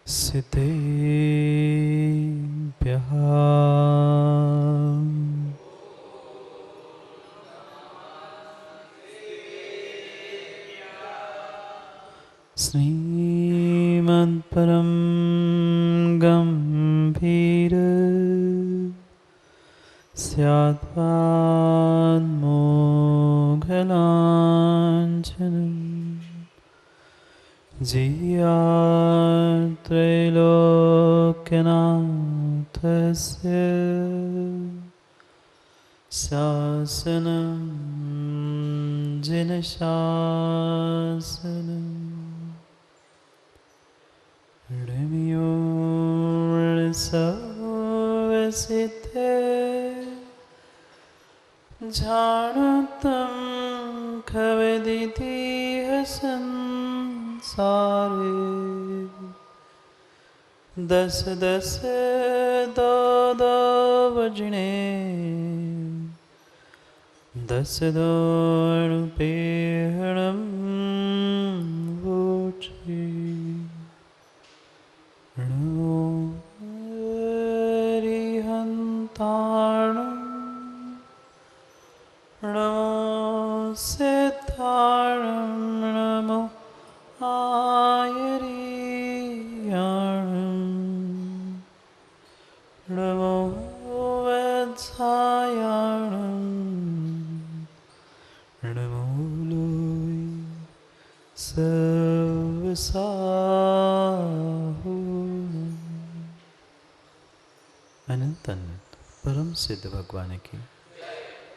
सिद्धेभ्यः श्रीमद्परं गम्भीर स्यात्वान्मोघलाञ्छनम् जियात्रैलोक्यनाथस्य शासनं जिनशासनं ऋमियोर्सवसिते जानतं खवदितिह संसारे दस दस वजने दस दोणुपेहणं वोचे णो हरिहन्ताणं नमो सिद्धाणं नमो आयर्याणं नमो वत्सायाणं नमो लोय सर्वसाहुणं। अनंत अनंत परम सिद्ध भगवान की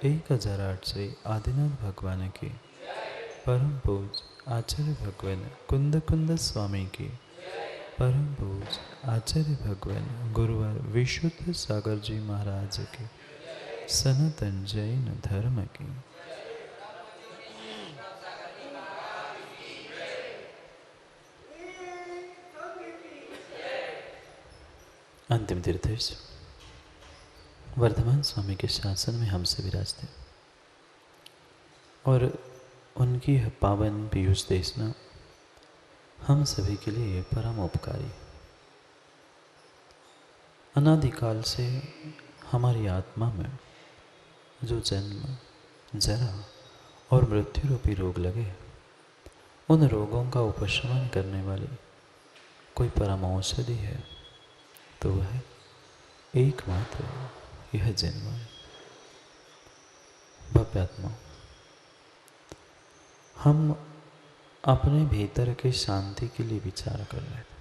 1008 श्री आदिनाथ भगवान की परम पूज आचार्य भगवान कुंद कुंद स्वामी की परम पूज आचार्य भगवान गुरुवर विशुद्ध सागर जी महाराज की सनातन जैन धर्म की अंतिम तीर्थेश वर्धमान स्वामी के शासन में हमसे विराजते और उनकी पावन पीयूष देशना हम सभी के लिए परम उपकारी। अनादिकाल से हमारी आत्मा में जो जन्म जरा और मृत्यु रूपी रोग लगे, उन रोगों का उपशमन करने वाली कोई परम औषधि है तो वह एकमात्र यह जन्म है। भव्यात्मा, हम अपने भीतर के शांति के लिए विचार कर रहे थे।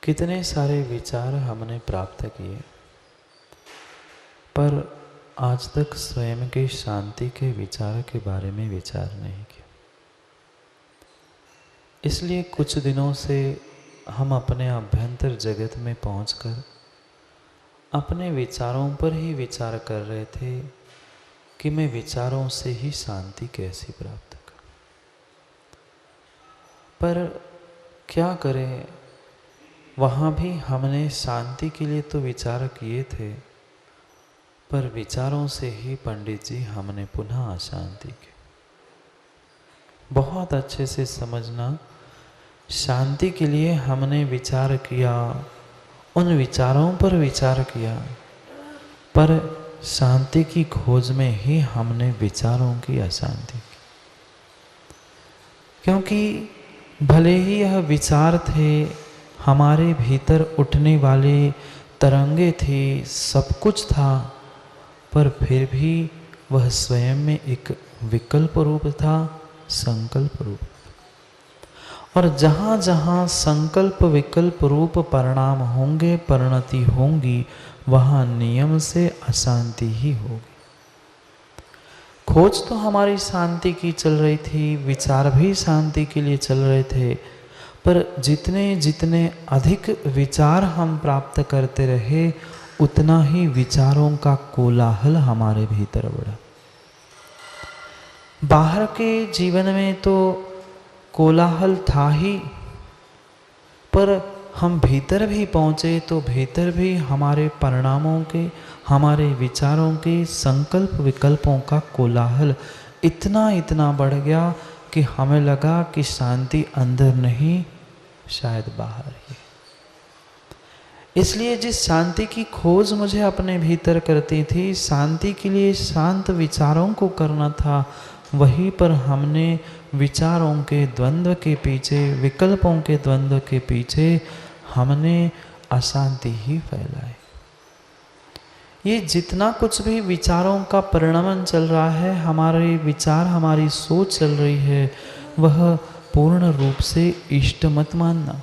कितने सारे विचार हमने प्राप्त किए, पर आज तक स्वयं के शांति के विचार के बारे में विचार नहीं किया। इसलिए कुछ दिनों से हम अपने अभ्यंतर जगत में पहुंचकर अपने विचारों पर ही विचार कर रहे थे कि मैं विचारों से ही शांति कैसे प्राप्त करूं। पर क्या करें, वहाँ भी हमने शांति के लिए तो विचार किए थे, पर विचारों से ही पंडित जी हमने पुनः अशांति की। बहुत अच्छे से समझना, शांति के लिए हमने विचार किया, उन विचारों पर विचार किया, पर शांति की खोज में ही हमने विचारों की अशांति की। क्योंकि भले ही यह विचार थे, हमारे भीतर उठने वाले तरंगे थी, सब कुछ था, पर फिर भी वह स्वयं में एक विकल्प रूप था, संकल्प रूप। और जहाँ जहाँ संकल्प विकल्प रूप परिणाम होंगे, परिणति होंगी, वहाँ नियम से अशांति ही होगी। खोज तो हमारी शांति की चल रही थी, विचार भी शांति के लिए चल रहे थे, पर जितने जितने अधिक विचार हम प्राप्त करते रहे, उतना ही विचारों का कोलाहल हमारे भीतर बढ़ा। बाहर के जीवन में तो कोलाहल था ही, पर हम भीतर भी पहुँचे तो भीतर भी हमारे परिणामों के, हमारे विचारों के, संकल्प विकल्पों का कोलाहल इतना इतना बढ़ गया कि हमें लगा कि शांति अंदर नहीं शायद बाहर ही। इसलिए जिस शांति की खोज मुझे अपने भीतर करती थी, शांति के लिए शांत विचारों को करना था, वहीं पर हमने विचारों के द्वंद्व के पीछे, विकल्पों के द्वंद्व के पीछे हमने अशांति ही फैलाई। ये जितना कुछ भी विचारों का परिणमन चल रहा है, हमारे विचार, हमारी सोच चल रही है, वह पूर्ण रूप से इष्ट मत मानना।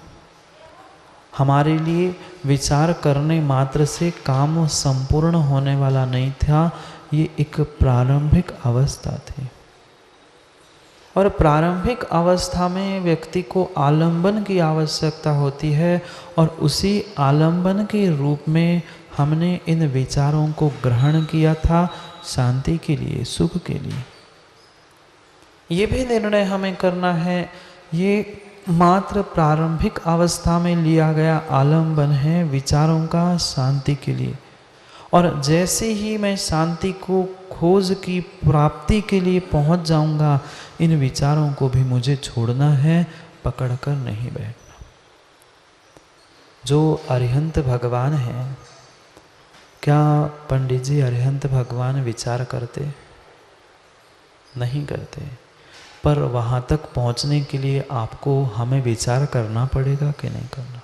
हमारे लिए विचार करने मात्र से काम संपूर्ण होने वाला नहीं था, ये एक प्रारंभिक अवस्था थी। और प्रारंभिक अवस्था में व्यक्ति को आलंबन की आवश्यकता होती है, और उसी आलंबन के रूप में हमने इन विचारों को ग्रहण किया था, शांति के लिए, सुख के लिए। ये भी निर्णय हमें करना है, ये मात्र प्रारंभिक अवस्था में लिया गया आलंबन है विचारों का शांति के लिए। और जैसे ही मैं शांति को खोज की प्राप्ति के लिए पहुंच जाऊंगा, इन विचारों को भी मुझे छोड़ना है, पकड़कर नहीं बैठना। जो अरिहंत भगवान हैं, क्या पंडित जी अरिहंत भगवान विचार करते? नहीं करते। पर वहाँ तक पहुँचने के लिए आपको, हमें विचार करना पड़ेगा कि नहीं करना।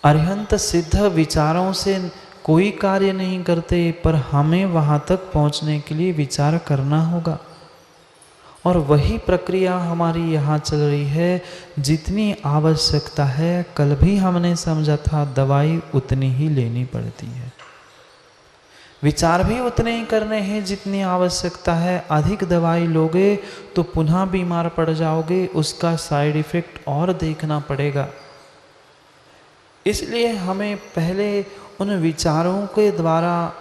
अरिहंत सिद्ध विचारों से कोई कार्य नहीं करते, पर हमें वहाँ तक पहुँचने के लिए विचार करना होगा। और वही प्रक्रिया हमारी यहाँ चल रही है। जितनी आवश्यकता है, कल भी हमने समझा था, दवाई उतनी ही लेनी पड़ती है। विचार भी उतने ही करने हैं जितनी आवश्यकता है। अधिक दवाई लोगे तो पुनः बीमार पड़ जाओगे, उसका साइड इफ़ेक्ट और देखना पड़ेगा। इसलिए हमें पहले उन विचारों के द्वारा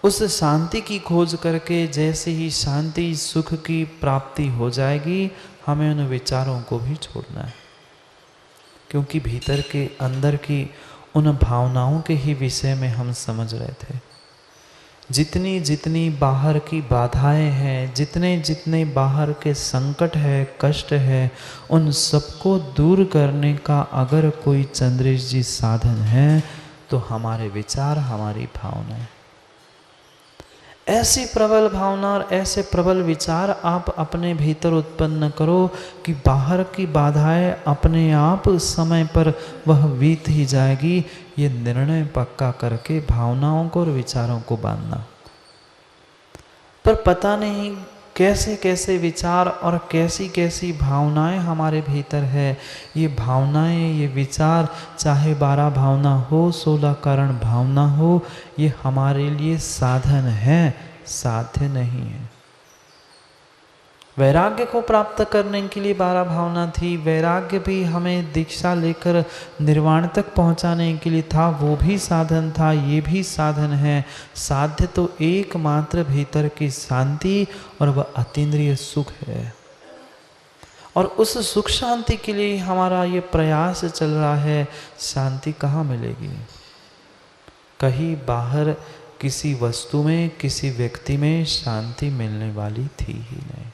उस शांति की खोज करके, जैसे ही शांति सुख की प्राप्ति हो जाएगी, हमें उन विचारों को भी छोड़ना है। क्योंकि भीतर के अंदर की उन भावनाओं के ही विषय में हम समझ रहे थे। जितनी जितनी बाहर की बाधाएं हैं, जितने जितने बाहर के संकट है, कष्ट है, उन सबको दूर करने का अगर कोई चंद्रेश जी साधन है, तो हमारे विचार, हमारी भावनाएं। ऐसी प्रबल भावना और ऐसे प्रबल विचार आप अपने भीतर उत्पन्न करो कि बाहर की बाधाएं अपने आप समय पर वह बीत ही जाएगी। ये निर्णय पक्का करके भावनाओं को और विचारों को बांधना। पर पता नहीं कैसे कैसे विचार और कैसी कैसी भावनाएं हमारे भीतर है। ये भावनाएं, ये विचार, चाहे 12 भावना हो, 16 कारण भावना हो, ये हमारे लिए साधन है, साध्य नहीं है। वैराग्य को प्राप्त करने के लिए 12 भावना थी। वैराग्य भी हमें दीक्षा लेकर निर्वाण तक पहुंचाने के लिए था, वो भी साधन था, ये भी साधन है। साध्य तो एकमात्र भीतर की शांति और वह अतीन्द्रिय सुख है। और उस सुख शांति के लिए हमारा ये प्रयास चल रहा है। शांति कहाँ मिलेगी? कहीं बाहर किसी वस्तु में, किसी व्यक्ति में शांति मिलने वाली थी ही नहीं।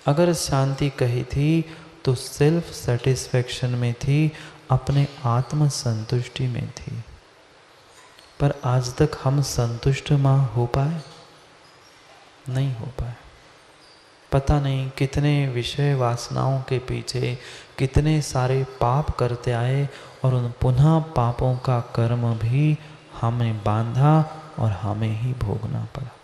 अगर शांति कही थी तो सेल्फ सेटिस्फैक्शन में थी, अपने आत्म संतुष्टि में थी। पर आज तक हम संतुष्ट माँ हो पाए? नहीं हो पाए। पता नहीं कितने विषय वासनाओं के पीछे कितने सारे पाप करते आए, और उन पुनः पापों का कर्म भी हमें बांधा और हमें ही भोगना पड़ा।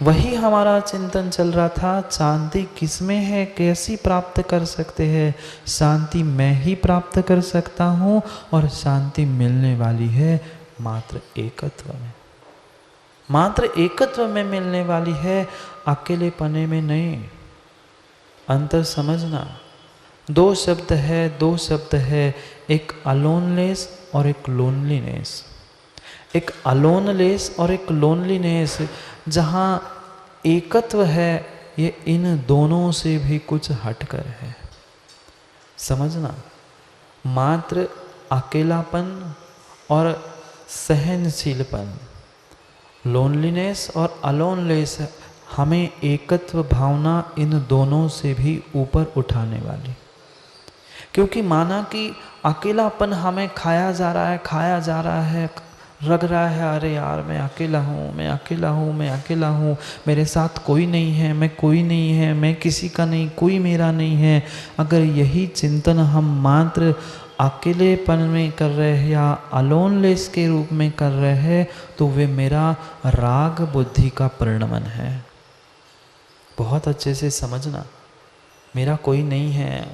वही हमारा चिंतन चल रहा था। शांति किसमें है, कैसी प्राप्त कर सकते हैं? शांति मैं ही प्राप्त कर सकता हूँ, और शांति मिलने वाली है मात्र एकत्व में। मात्र एकत्व में मिलने वाली है, अकेलेपने में नहीं। अंतर समझना। दो शब्द है, एक अलोनलेस और एक लोनलीनेस। एक अलोनलेस और एक लोनलीनेस। जहाँ एकत्व है, ये इन दोनों से भी कुछ हटकर है। समझना। मात्र अकेलापन और सहनशीलपन, लोनलीनेस और अलोनलेस, हमें एकत्व भावना इन दोनों से भी ऊपर उठाने वाली। क्योंकि माना कि अकेलापन हमें खाया जा रहा है, लग रहा है अरे यार मैं अकेला हूँ, मैं अकेला हूँ, मैं अकेला हूँ, मेरे साथ कोई नहीं है, मैं कोई नहीं है, मैं किसी का नहीं, कोई मेरा नहीं है। अगर यही चिंतन हम मात्र अकेलेपन में कर रहे हैं या अलोनलेस के रूप में कर रहे हैं तो वे मेरा राग बुद्धि का परिणमन है। बहुत अच्छे से समझना, मेरा कोई नहीं है,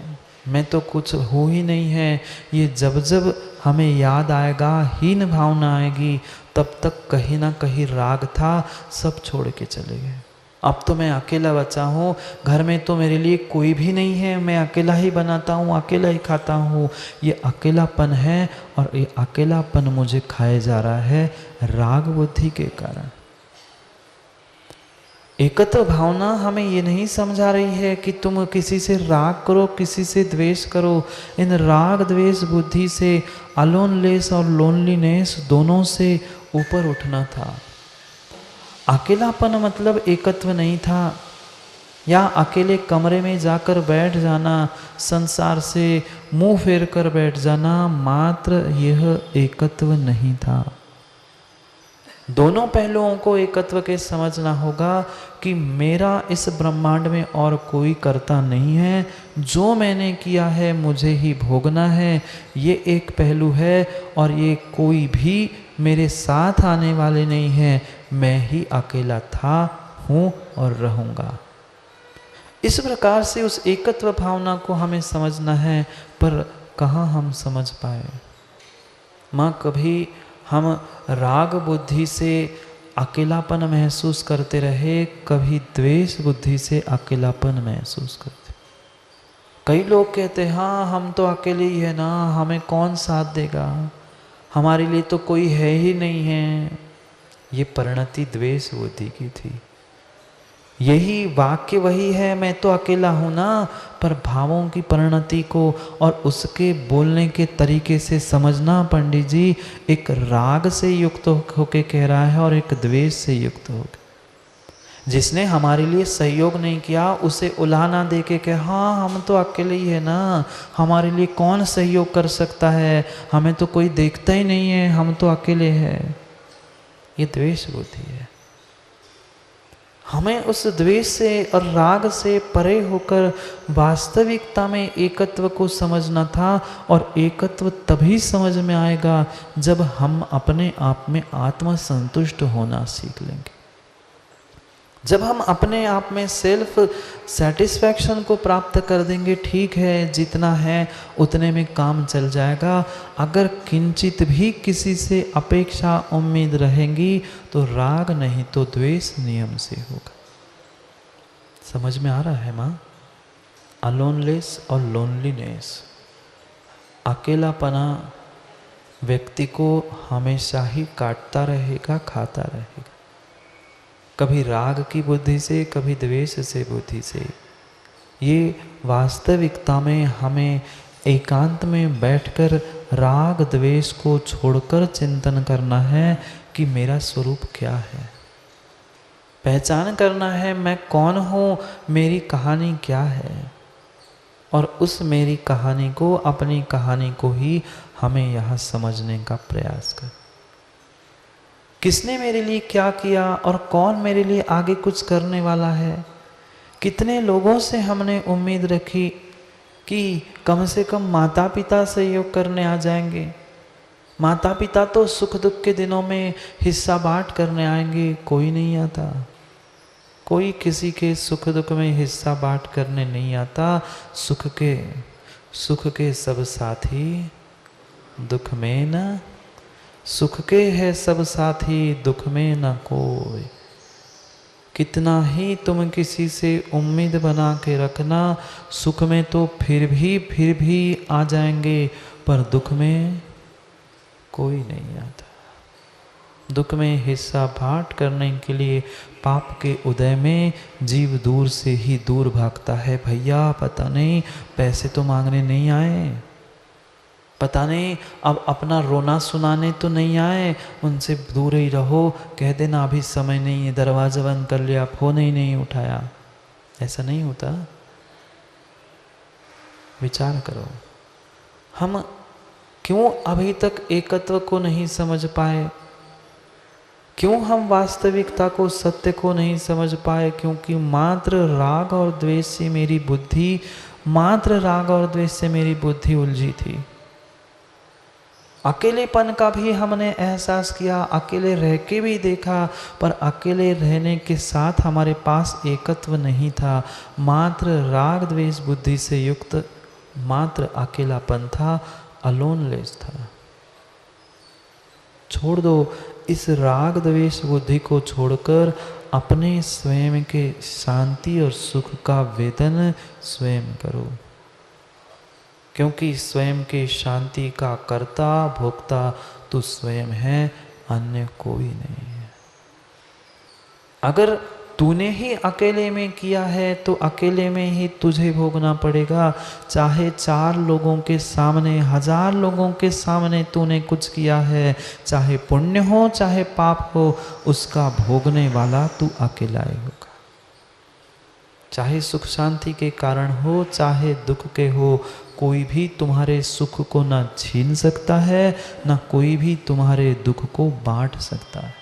मैं तो कुछ हो ही नहीं है, ये जब जब हमें याद आएगा, हीन भावना आएगी, तब तक कहीं ना कहीं राग था, सब छोड़ के चले गए। अब तो मैं अकेला बचा हूँ, घर में तो मेरे लिए कोई भी नहीं है, मैं अकेला ही बनाता हूँ, अकेला ही खाता हूँ। ये अकेलापन है और ये अकेलापन मुझे खाए जा रहा है राग बुद्धि के कारण। एकत्व भावना हमें ये नहीं समझा रही है कि तुम किसी से राग करो, किसी से द्वेष करो। इन राग द्वेष बुद्धि से अलोनलेस और लोनलीनेस दोनों से ऊपर उठना था। अकेलापन मतलब एकत्व नहीं था, या अकेले कमरे में जाकर बैठ जाना, संसार से मुंह फेर कर बैठ जाना, मात्र यह एकत्व नहीं था। दोनों पहलुओं को एकत्व के समझना होगा कि मेरा इस ब्रह्मांड में और कोई कर्ता नहीं है, जो मैंने किया है मुझे ही भोगना है, ये एक पहलू है। और ये कोई भी मेरे साथ आने वाले नहीं है, मैं ही अकेला था, हूँ और रहूँगा। इस प्रकार से उस एकत्व भावना को हमें समझना है, पर कहाँ हम समझ पाए। माँ कभी हम राग बुद्धि से अकेलापन महसूस करते रहे, कभी द्वेष बुद्धि से अकेलापन महसूस करते। कई लोग कहते हैं हाँ हम तो अकेले ही है ना, हमें कौन साथ देगा, हमारे लिए तो कोई है ही नहीं है। ये परिणति द्वेष बुद्धि की थी। यही वाक्य वही है, मैं तो अकेला हूँ ना, पर भावों की परिणति को और उसके बोलने के तरीके से समझना पंडित जी, एक राग से युक्त होके कह रहा है और एक द्वेष से युक्त होकर। जिसने हमारे लिए सहयोग नहीं किया उसे उलाहना दे के कहे हाँ हम तो अकेले ही है ना, हमारे लिए कौन सहयोग कर सकता है, हमें तो कोई देखता ही नहीं है, हम तो अकेले हैं। ये द्वेष बुद्धि है। हमें उस द्वेष से और राग से परे होकर वास्तविकता में एकत्व को समझना था। और एकत्व तभी समझ में आएगा जब हम अपने आप में आत्मसंतुष्ट होना सीख लेंगे। जब हम अपने आप में सेल्फ सेटिस्फैक्शन को प्राप्त कर देंगे, ठीक है जितना है उतने में काम चल जाएगा। अगर किंचित भी किसी से अपेक्षा उम्मीद रहेंगी तो राग नहीं तो द्वेष नियम से होगा। समझ में आ रहा है माँ? अलोनलेस और लोनलीनेस, अकेलापना व्यक्ति को हमेशा ही काटता रहेगा, खाता रहेगा, कभी राग की बुद्धि से, कभी द्वेष से बुद्धि से। ये वास्तविकता में हमें एकांत में बैठकर राग द्वेष को छोड़कर चिंतन करना है कि मेरा स्वरूप क्या है। पहचान करना है मैं कौन हूँ, मेरी कहानी क्या है, और उस मेरी कहानी को, अपनी कहानी को ही हमें यहाँ समझने का प्रयास कर। किसने मेरे लिए क्या किया और कौन मेरे लिए आगे कुछ करने वाला है। कितने लोगों से हमने उम्मीद रखी कि कम से कम माता पिता सहयोग करने आ जाएंगे, माता पिता तो सुख दुख के दिनों में हिस्सा बांट करने आएंगे, कोई नहीं आता। कोई किसी के सुख दुख में हिस्सा बांट करने नहीं आता। सुख के सब साथी, दुख में न, सुख के है सब साथी, दुख में न कोई। कितना ही तुम किसी से उम्मीद बना के रखना, सुख में तो फिर भी आ जाएंगे, पर दुख में कोई नहीं आता। दुख में हिस्सा बांट करने के लिए पाप के उदय में जीव दूर से ही दूर भागता है। भैया पता नहीं पैसे तो मांगने नहीं आए, पता नहीं अब अपना रोना सुनाने तो नहीं आए, उनसे दूर ही रहो, कह देना अभी समय नहीं है, दरवाजा बंद कर लिया, फोन ही नहीं उठाया। ऐसा नहीं होता। विचार करो, हम क्यों अभी तक एकत्व को नहीं समझ पाए? क्यों हम वास्तविकता को, सत्य को नहीं समझ पाए? क्योंकि मात्र राग और द्वेष से मेरी बुद्धि, मात्र राग और द्वेष से मेरी बुद्धि उलझी थी। अकेलेपन का भी हमने एहसास किया, अकेले रह के भी देखा, पर अकेले रहने के साथ हमारे पास एकत्व नहीं था। मात्र राग द्वेष बुद्धि से युक्त मात्र अकेलापन था, अलोनलेस था। छोड़ दो इस राग द्वेष बुद्धि को, छोड़कर अपने स्वयं के शांति और सुख का वेदन स्वयं करो, क्योंकि स्वयं के शांति का कर्ता भोक्ता तू स्वयं है, अन्य कोई नहीं है। अगर तूने ही अकेले में किया है तो अकेले में ही तुझे भोगना पड़ेगा। चाहे 4 लोगों के सामने, 1000 लोगों के सामने तूने कुछ किया है, चाहे पुण्य हो चाहे पाप हो, उसका भोगने वाला तू अकेला ही होगा। चाहे सुख शांति के कारण हो चाहे दुख के हो, कोई भी तुम्हारे सुख को ना छीन सकता है, ना कोई भी तुम्हारे दुख को बांट सकता है।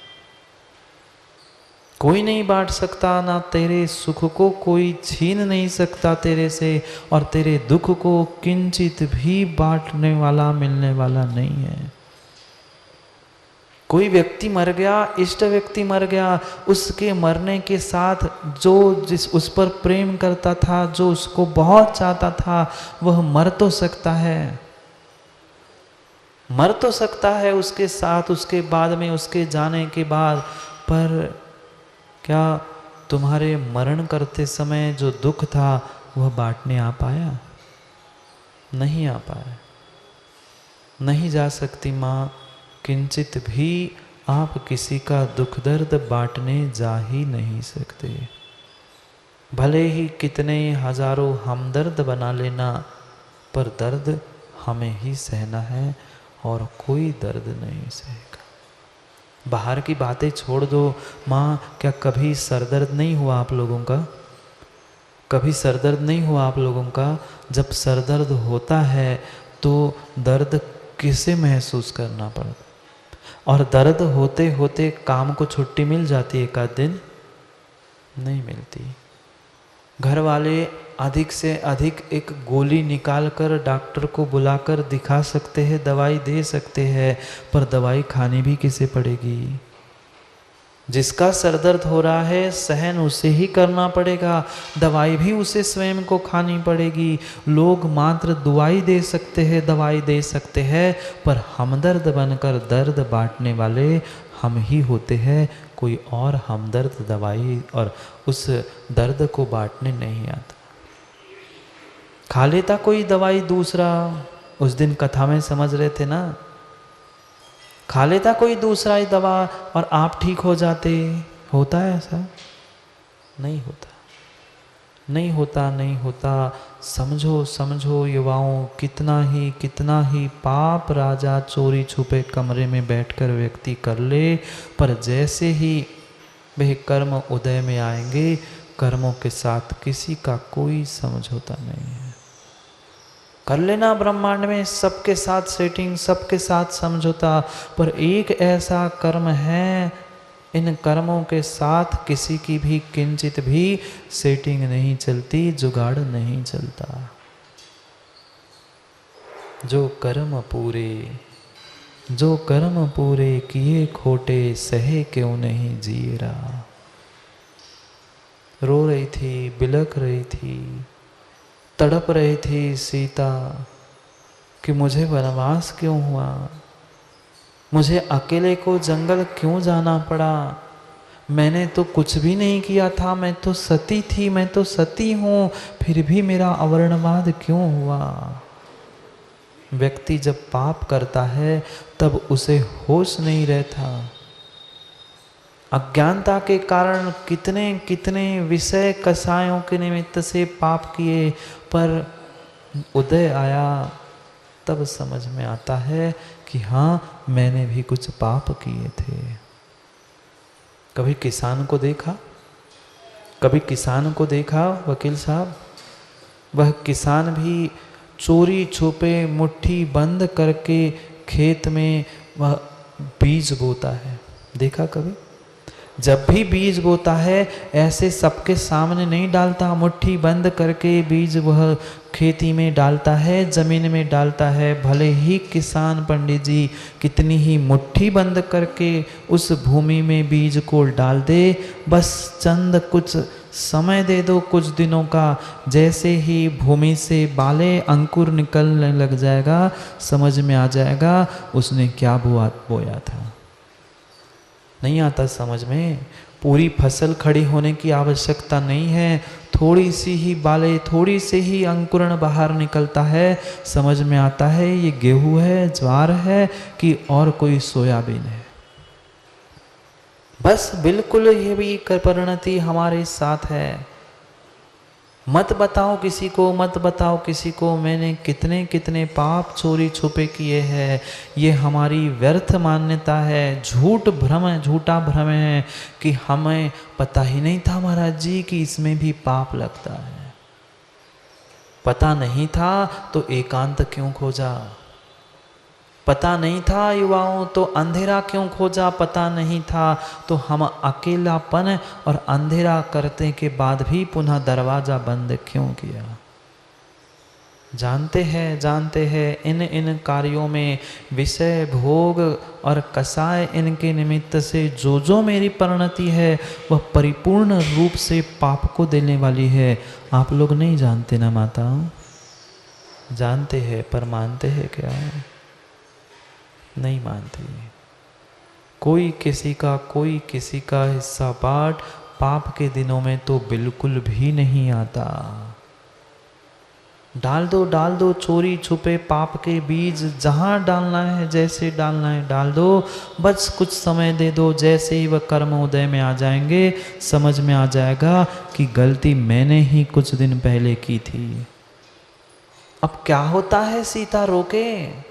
कोई नहीं बांट सकता, ना तेरे सुख को कोई छीन नहीं सकता तेरे से, और तेरे दुख को किंचित भी बांटने वाला, मिलने वाला नहीं है। कोई व्यक्ति मर गया, इष्ट व्यक्ति मर गया, उसके मरने के साथ जो उस पर प्रेम करता था, जो उसको बहुत चाहता था, वह मर तो सकता है, मर तो सकता है उसके साथ, उसके बाद में, उसके जाने के बाद, पर क्या तुम्हारे मरण करते समय जो दुख था वह बांटने आ पाया? नहीं आ पाया, नहीं जा सकती माँ। किंचित भी आप किसी का दुख दर्द बांटने जा ही नहीं सकते। भले ही कितने हजारों हमदर्द बना लेना, पर दर्द हमें ही सहना है और कोई दर्द नहीं सहेगा। बाहर की बातें छोड़ दो माँ, क्या कभी सरदर्द नहीं हुआ आप लोगों का? कभी सरदर्द नहीं हुआ आप लोगों का? जब सरदर्द होता है तो दर्द किसे महसूस करना पड़ता, और दर्द होते होते काम को छुट्टी मिल जाती है, एक आध दिन नहीं मिलती। घर वाले अधिक से अधिक एक गोली निकालकर डॉक्टर को बुलाकर दिखा सकते हैं, दवाई दे सकते हैं, पर दवाई खानी भी किसे पड़ेगी? जिसका सरदर्द हो रहा है सहन उसे ही करना पड़ेगा, दवाई भी उसे स्वयं को खानी पड़ेगी। लोग मात्र दुआई दे सकते हैं, दवाई दे सकते हैं, पर हमदर्द बनकर दर्द बांटने वाले हम ही होते हैं। कोई और हमदर्द दवाई और उस दर्द को बांटने नहीं आता। खा लेता कोई दवाई दूसरा, उस दिन कथा में समझ रहे थे ना, खा लेता कोई दूसरा ही दवा और आप ठीक हो जाते। होता है ऐसा? नहीं होता, नहीं होता, नहीं होता। समझो समझो युवाओं, कितना ही पाप राजा चोरी छुपे कमरे में बैठकर व्यक्ति कर ले, पर जैसे ही वह कर्म उदय में आएंगे, कर्मों के साथ किसी का कोई समझौता नहीं है। कर लेना ब्रह्मांड में सबके साथ सेटिंग, सबके साथ समझौता, पर एक ऐसा कर्म है, इन कर्मों के साथ किसी की भी किंचित भी सेटिंग नहीं चलती, जुगाड़ नहीं चलता। जो कर्म पूरे किए खोटे, सहे क्यों नहीं जी रहा। रो रही थी, बिलख रही थी, तड़प रही थी सीता कि मुझे वनवास क्यों हुआ, मुझे अकेले को जंगल क्यों जाना पड़ा, मैंने तो कुछ भी नहीं किया था, मैं तो सती थी, मैं तो सती हूँ, फिर भी मेरा अवर्णवाद क्यों हुआ। व्यक्ति जब पाप करता है तब उसे होश नहीं रहता। अज्ञानता के कारण कितने कितने विषय कसायों के निमित्त से पाप किए, पर उदय आया तब समझ में आता है कि हाँ, मैंने भी कुछ पाप किए थे। कभी किसान को देखा? कभी किसान को देखा वकील साहब? वह किसान भी चोरी छुपे मुट्ठी बंद करके खेत में वह बीज बोता है। देखा कभी? जब भी बीज बोता है ऐसे सबके सामने नहीं डालता, मुट्ठी बंद करके बीज वह खेती में डालता है, जमीन में डालता है। भले ही किसान पंडित जी कितनी ही मुट्ठी बंद करके उस भूमि में बीज को डाल दे, बस चंद कुछ समय दे दो, कुछ दिनों का, जैसे ही भूमि से बाले अंकुर निकलने लग जाएगा, समझ में आ जाएगा उसने क्या बोया था। नहीं आता समझ में। पूरी फसल खड़ी होने की आवश्यकता नहीं है, थोड़ी सी ही बाले, थोड़ी से ही अंकुरण बाहर निकलता है, समझ में आता है ये गेहूं है, ज्वार है कि और कोई सोयाबीन है। बस बिल्कुल ये भी परिणति हमारे साथ है। मत बताओ किसी को, मत बताओ किसी को, मैंने कितने कितने पाप चोरी छुपे किए हैं। ये हमारी व्यर्थ मान्यता है, झूठ भ्रम है, झूठा भ्रम है कि हमें पता ही नहीं था महाराज जी कि इसमें भी पाप लगता है। पता नहीं था तो एकांत क्यों खोजा? पता नहीं था युवाओं तो अंधेरा क्यों खोजा? पता नहीं था तो हम अकेलापन और अंधेरा करने के बाद भी पुनः दरवाजा बंद क्यों किया? जानते हैं इन कार्यों में विषय भोग और कसाय, इनके निमित्त से जो मेरी परिणति है वह परिपूर्ण रूप से पाप को देने वाली है। आप लोग नहीं जानते ना माताओं? जानते हैं पर मानते हैं क्या? नहीं मानते। कोई किसी का हिस्सा बांट पाप के दिनों में तो बिल्कुल भी नहीं आता। डाल दो चोरी छुपे पाप के बीज, जहाँ डालना है, जैसे डालना है डाल दो, बस कुछ समय दे दो। जैसे ही वह कर्म उदय में आ जाएंगे, समझ में आ जाएगा कि गलती मैंने ही कुछ दिन पहले की थी। अब क्या होता है? सीता रोके?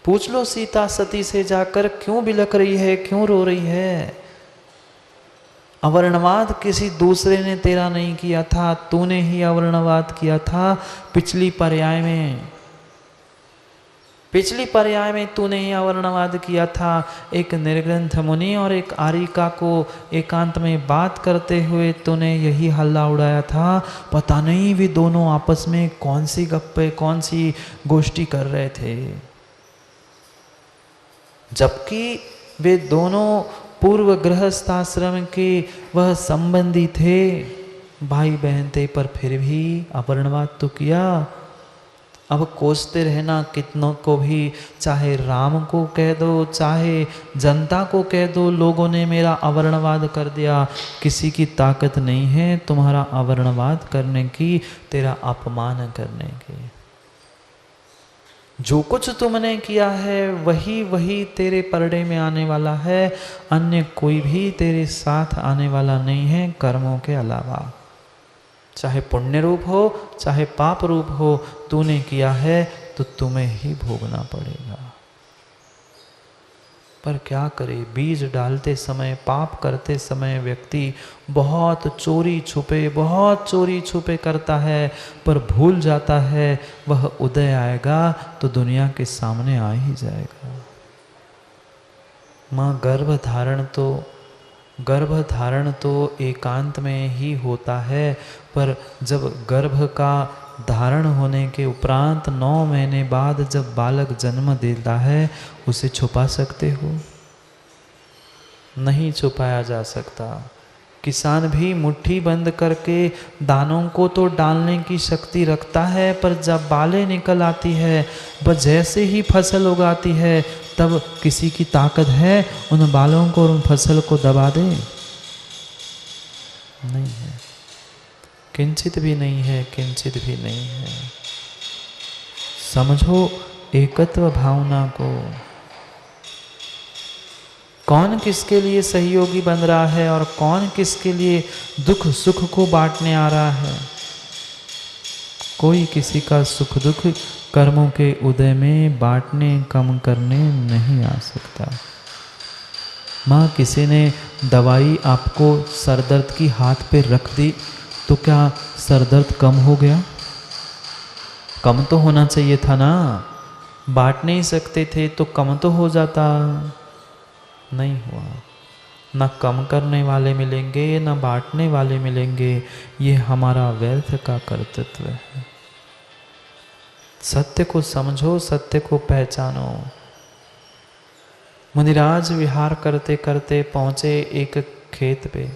पूछ लो सीता सती से जाकर, क्यों बिलख रही है, क्यों रो रही है? अवर्णवाद किसी दूसरे ने तेरा नहीं किया था, तूने ही अवर्णवाद किया था। पिछली पर्याय में तूने ही अवर्णवाद किया था। एक निर्ग्रंथ मुनि और एक आरिका को एकांत में बात करते हुए तूने यही हल्ला उड़ाया था। पता नहीं वे दोनों आपस में कौन सी गप्पे, कौन सी गोष्ठी कर रहे थे, जबकि वे दोनों पूर्व गृहस्थाश्रम के वह संबंधी थे, भाई बहन थे, पर फिर भी अवर्णवाद तो किया। अब कोसते रहना कितनों को भी, चाहे राम को कह दो, चाहे जनता को कह दो, लोगों ने मेरा अवर्णवाद कर दिया। किसी की ताकत नहीं है तुम्हारा अवर्णवाद करने की, तेरा अपमान करने की। जो कुछ तुमने किया है वही तेरे परड़े में आने वाला है, अन्य कोई भी तेरे साथ आने वाला नहीं है कर्मों के अलावा। चाहे पुण्य रूप हो चाहे पाप रूप हो, तूने किया है तो तुम्हें ही भोगना पड़ेगा। पर क्या करे, बीज डालते समय, पाप करते समय व्यक्ति बहुत चोरी छुपे करता है, पर भूल जाता है वह उदय आएगा तो दुनिया के सामने आ ही जाएगा। माँ गर्भधारण तो एकांत में ही होता है, पर जब गर्भ का धारण होने के उपरांत 9 महीने बाद जब बालक जन्म देता है, उसे छुपा सकते हो? नहीं छुपाया जा सकता। किसान भी मुट्ठी बंद करके दानों को तो डालने की शक्ति रखता है, पर जब बालें निकल आती है, बस जैसे ही फसल उगाती है, तब किसी की ताकत है उन बालों को और उन फसल को दबा दे? नहीं है, किंचित भी नहीं है, किंचित भी नहीं है। समझो एकत्व भावना को। कौन किसके लिए सहयोगी बन रहा है और कौन किसके लिए दुख सुख को बांटने आ रहा है। कोई किसी का सुख दुख कर्मों के उदय में बांटने कम करने नहीं आ सकता। माँ, किसी ने दवाई आपको सर दर्द की हाथ पे रख दी तो क्या सर दर्द कम हो गया? कम तो होना चाहिए था ना। बांट नहीं सकते थे तो कम तो हो जाता। नहीं हुआ। न कम करने वाले मिलेंगे न बांटने वाले मिलेंगे। ये हमारा व्यर्थ का कर्तव्य है। सत्य को समझो, सत्य को पहचानो। मुनिराज विहार करते करते पहुँचे एक खेत पे।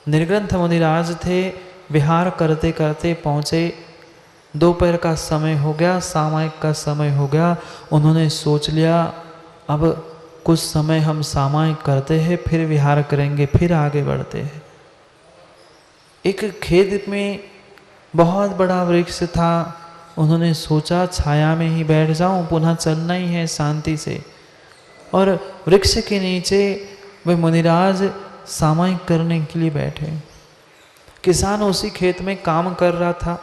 निर्ग्रंथ मुनिराज थे, विहार करते करते पहुँचे। दोपहर का समय हो गया, सामायिक का समय हो गया। उन्होंने सोच लिया अब कुछ समय हम सामायिक करते हैं, फिर विहार करेंगे, फिर आगे बढ़ते हैं। एक खेत में बहुत बड़ा वृक्ष था। उन्होंने सोचा छाया में ही बैठ जाऊं, पुनः चलना ही है शांति से। और वृक्ष के नीचे वे मुनिराज सामायिक करने के लिए बैठे। किसान उसी खेत में काम कर रहा था।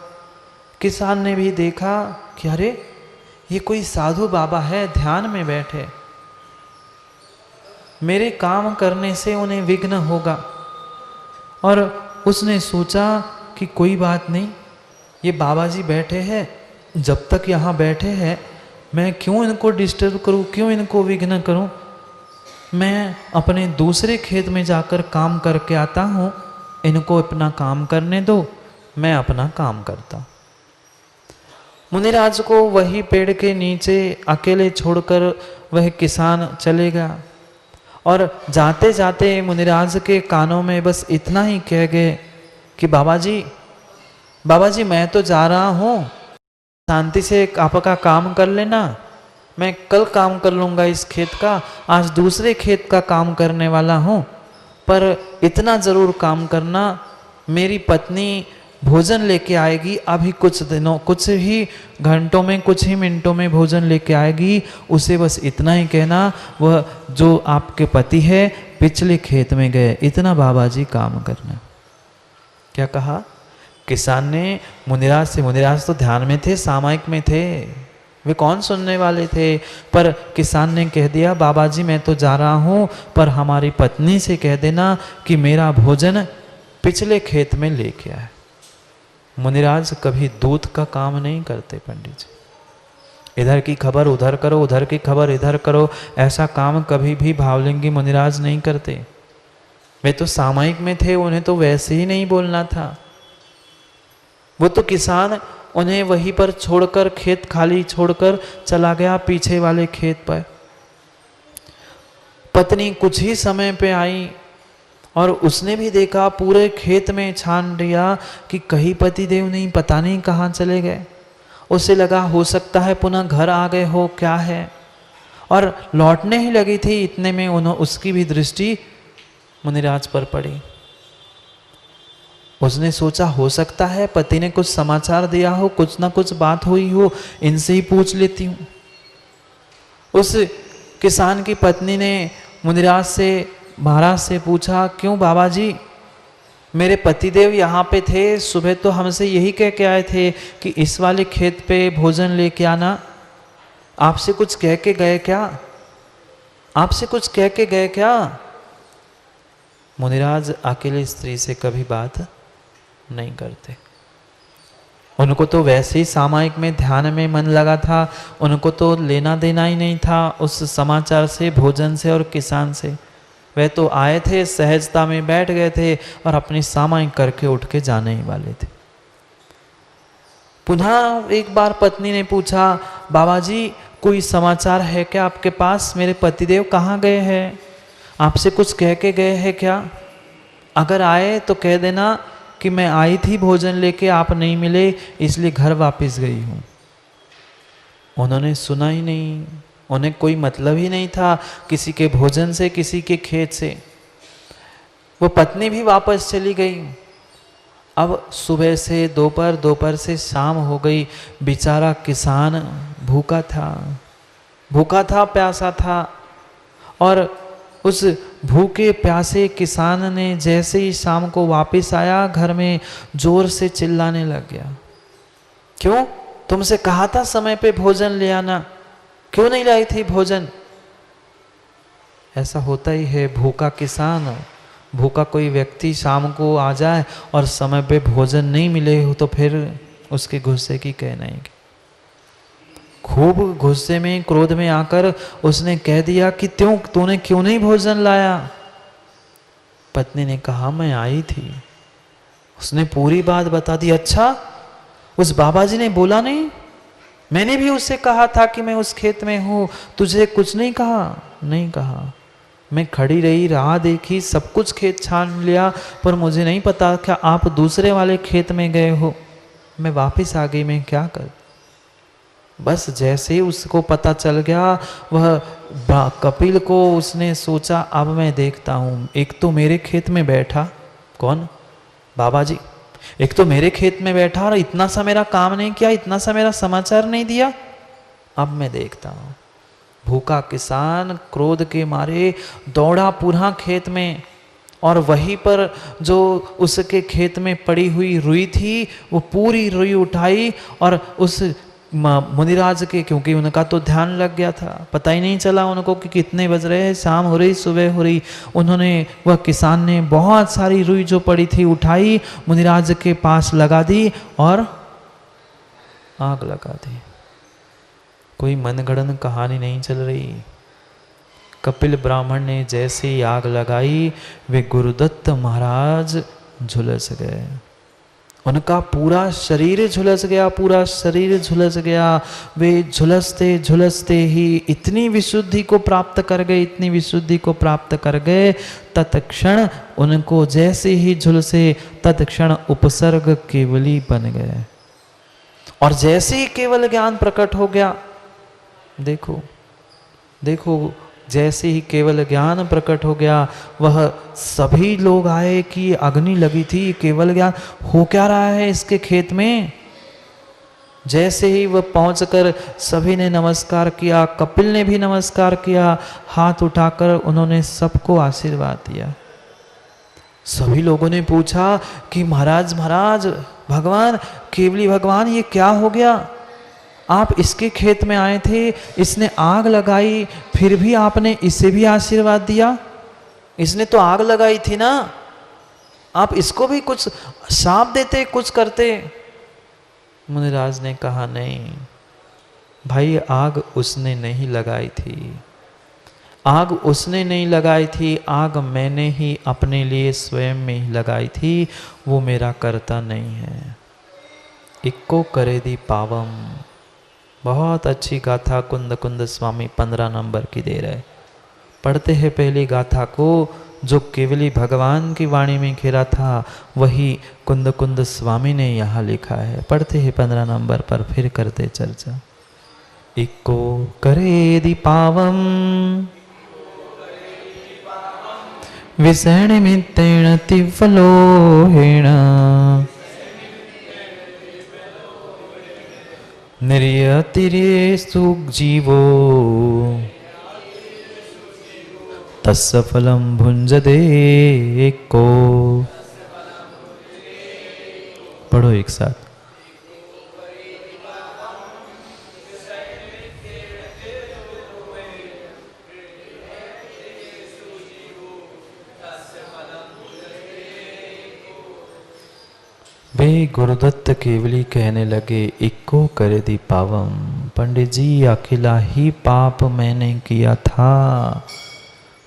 किसान ने भी देखा कि अरे ये कोई साधु बाबा है, ध्यान में बैठे, मेरे काम करने से उन्हें विघ्न होगा। और उसने सोचा कि कोई बात नहीं, ये बाबा जी बैठे हैं, जब तक यहाँ बैठे हैं मैं क्यों इनको डिस्टर्ब करूँ, क्यों इनको विघ्न करूँ। मैं अपने दूसरे खेत में जाकर काम करके आता हूँ, इनको अपना काम करने दो, मैं अपना काम करता। मुनिराज को वही पेड़ के नीचे अकेले छोड़कर वह किसान चलेगा। और जाते जाते मुनिराज के कानों में बस इतना ही कह गए कि बाबा जी मैं तो जा रहा हूँ, शांति से आपका काम कर लेना, मैं कल काम कर लूँगा इस खेत का, आज दूसरे खेत का काम करने वाला हूँ। पर इतना ज़रूर काम करना, मेरी पत्नी भोजन लेके आएगी, अभी कुछ दिनों, कुछ ही घंटों में, कुछ ही मिनटों में भोजन लेके आएगी। उसे बस इतना ही कहना, वह जो आपके पति है पिछले खेत में गए, इतना बाबा जी काम करना। क्या कहा किसान ने मुनिराज से? मुनिराज तो ध्यान में थे, सामायिक में थे, वे कौन सुनने वाले थे। पर किसान ने कह दिया बाबा जी मैं तो जा रहा हूँ, पर हमारी पत्नी से कह देना कि मेरा भोजन पिछले खेत में लेके आए। मुनिराज कभी दूत का काम नहीं करते पंडित जी। इधर की खबर उधर करो, उधर की खबर इधर करो, ऐसा काम कभी भी भावलिंगी मुनिराज नहीं करते। वे तो सामायिक में थे, उन्हें तो वैसे ही नहीं बोलना था। वो तो किसान उन्हें वहीं पर छोड़कर, खेत खाली छोड़कर चला गया पीछे वाले खेत पर। पत्नी कुछ ही समय पे आई और उसने भी देखा, पूरे खेत में छान लिया कि कहीं पतिदेव नहीं, पता नहीं कहाँ चले गए। उसे लगा हो सकता है पुनः घर आ गए हो, क्या है। और लौटने ही लगी थी, इतने में उसकी भी दृष्टि मुनिराज पर पड़ी। उसने सोचा हो सकता है पति ने कुछ समाचार दिया हो, कुछ ना कुछ बात हुई हो, इनसे ही पूछ लेती हूँ। उस किसान की पत्नी ने मुनिराज से, महाराज से पूछा क्यों बाबा जी, मेरे पतिदेव यहाँ पे थे, सुबह तो हमसे यही कह के आए थे कि इस वाले खेत पे भोजन लेके आना, आपसे कुछ कह के गए क्या? आपसे कुछ कह के गए क्या? मुनिराज अकेले स्त्री से कभी बात नहीं करते। उनको तो वैसे ही सामायिक में ध्यान में मन लगा था, उनको तो लेना देना ही नहीं था उस समाचार से, भोजन से और किसान से। वह तो आए थे, सहजता में बैठ गए थे और अपनी सामायिक करके उठ के जाने ही वाले थे। पुनः एक बार पत्नी ने पूछा बाबा जी कोई समाचार है क्या आपके पास? मेरे पतिदेव कहाँ गए हैं? आपसे कुछ कह के गए हैं क्या? अगर आए तो कह देना कि मैं आई थी भोजन लेके, आप नहीं मिले, इसलिए घर वापस गई हूँ। उन्होंने सुना ही नहीं, उन्हें कोई मतलब ही नहीं था किसी के भोजन से, किसी के खेत से। वो पत्नी भी वापस चली गई। अब सुबह से दोपहर, दोपहर से शाम हो गई। बेचारा किसान भूखा था, प्यासा था। और उस भूखे प्यासे किसान ने जैसे ही शाम को वापस आया, घर में जोर से चिल्लाने लग गया। क्यों? तुमसे कहा था समय पे भोजन ले आना, क्यों नहीं लाई थी भोजन? ऐसा होता ही है, भूखा किसान, भूखा कोई व्यक्ति शाम को आ जाए और समय पे भोजन नहीं मिले हो तो फिर उसके गुस्से की कहना है। खूब गुस्से में क्रोध में आकर उसने कह दिया कि तूने क्यों नहीं भोजन लाया? पत्नी ने कहा मैं आई थी। उसने पूरी बात बता दी। अच्छा, उस बाबा जी ने बोला नहीं? मैंने भी उससे कहा था कि मैं उस खेत में हूं, तुझे कुछ नहीं कहा? नहीं कहा। मैं खड़ी रही, राह देखी, सब कुछ खेत छान लिया, पर मुझे नहीं पता क्या आप दूसरे वाले खेत में गए हो। मैं वापस आ गई, मैं क्या कर। बस जैसे ही उसको पता चल गया, वह कपिल को उसने सोचा अब मैं देखता हूँ, एक तो मेरे खेत में बैठा, कौन? बाबा जी। एक तो मेरे खेत में बैठा और इतना सा मेरा काम नहीं किया, इतना सा मेरा समाचार नहीं दिया, अब मैं देखता हूँ। भूखा किसान क्रोध के मारे दौड़ा पूरा खेत में, और वहीं पर जो उसके खेत में पड़ी हुई रुई थी वो पूरी रुई उठाई और उस मुनिराज के, क्योंकि उनका तो ध्यान लग गया था, पता ही नहीं चला उनको कि कितने बज रहे हैं, शाम हो रही सुबह हो रही। उन्होंने, वह किसान ने बहुत सारी रुई जो पड़ी थी उठाई, मुनिराज के पास लगा दी और आग लगा दी। कोई मनगढ़ंत कहानी नहीं चल रही। कपिल ब्राह्मण ने जैसे ही आग लगाई, वे गुरुदत्त महाराज झुलस गए। उनका पूरा शरीर झुलस गया, पूरा शरीर झुलस गया। वे झुलसते झुलसते ही इतनी विशुद्धि को प्राप्त कर गए, इतनी विशुद्धि को प्राप्त कर गए, तत्क्षण उनको जैसे ही झुलसे तत्क्षण उपसर्ग केवली बन गए। और जैसे ही केवल ज्ञान प्रकट हो गया, देखो देखो, जैसे ही केवल ज्ञान प्रकट हो गया, वह सभी लोग आए कि अग्नि लगी थी, केवल ज्ञान हो क्या रहा है इसके खेत में। जैसे ही वह पहुंचकर सभी ने नमस्कार किया, कपिल ने भी नमस्कार किया, हाथ उठाकर उन्होंने सबको आशीर्वाद दिया। सभी लोगों ने पूछा कि महाराज महाराज, भगवान केवली भगवान, ये क्या हो गया? आप इसके खेत में आए थे, इसने आग लगाई, फिर भी आपने इसे भी आशीर्वाद दिया? इसने तो आग लगाई थी ना, आप इसको भी कुछ शाप देते, कुछ करते। मुनिराज ने कहा नहीं भाई, आग उसने नहीं लगाई थी, आग उसने नहीं लगाई थी, आग मैंने ही अपने लिए स्वयं में ही लगाई थी, वो मेरा कर्ता नहीं है। इक्को करे दी पावम। बहुत अच्छी गाथा कुंद कुंद स्वामी 15 नंबर की दे रहे। पढ़ते हैं पहली गाथा को, जो केवली भगवान की वाणी में घिरा था, वही कुंद कुंद स्वामी ने यहाँ लिखा है। पढ़ते हैं 15 नंबर पर, फिर करते चर्चा। इक्को करे दी पावम विषय निमित्तेन तिव्वलोहेण निर्यतिरेषु जीवो तस्य फलं भुञ्जते को। पढ़ो एक साथ। वे गुरुदत्त केवली कहने लगे, इक्को करे दी पावम। पंडित जी, अकेला ही पाप मैंने किया था।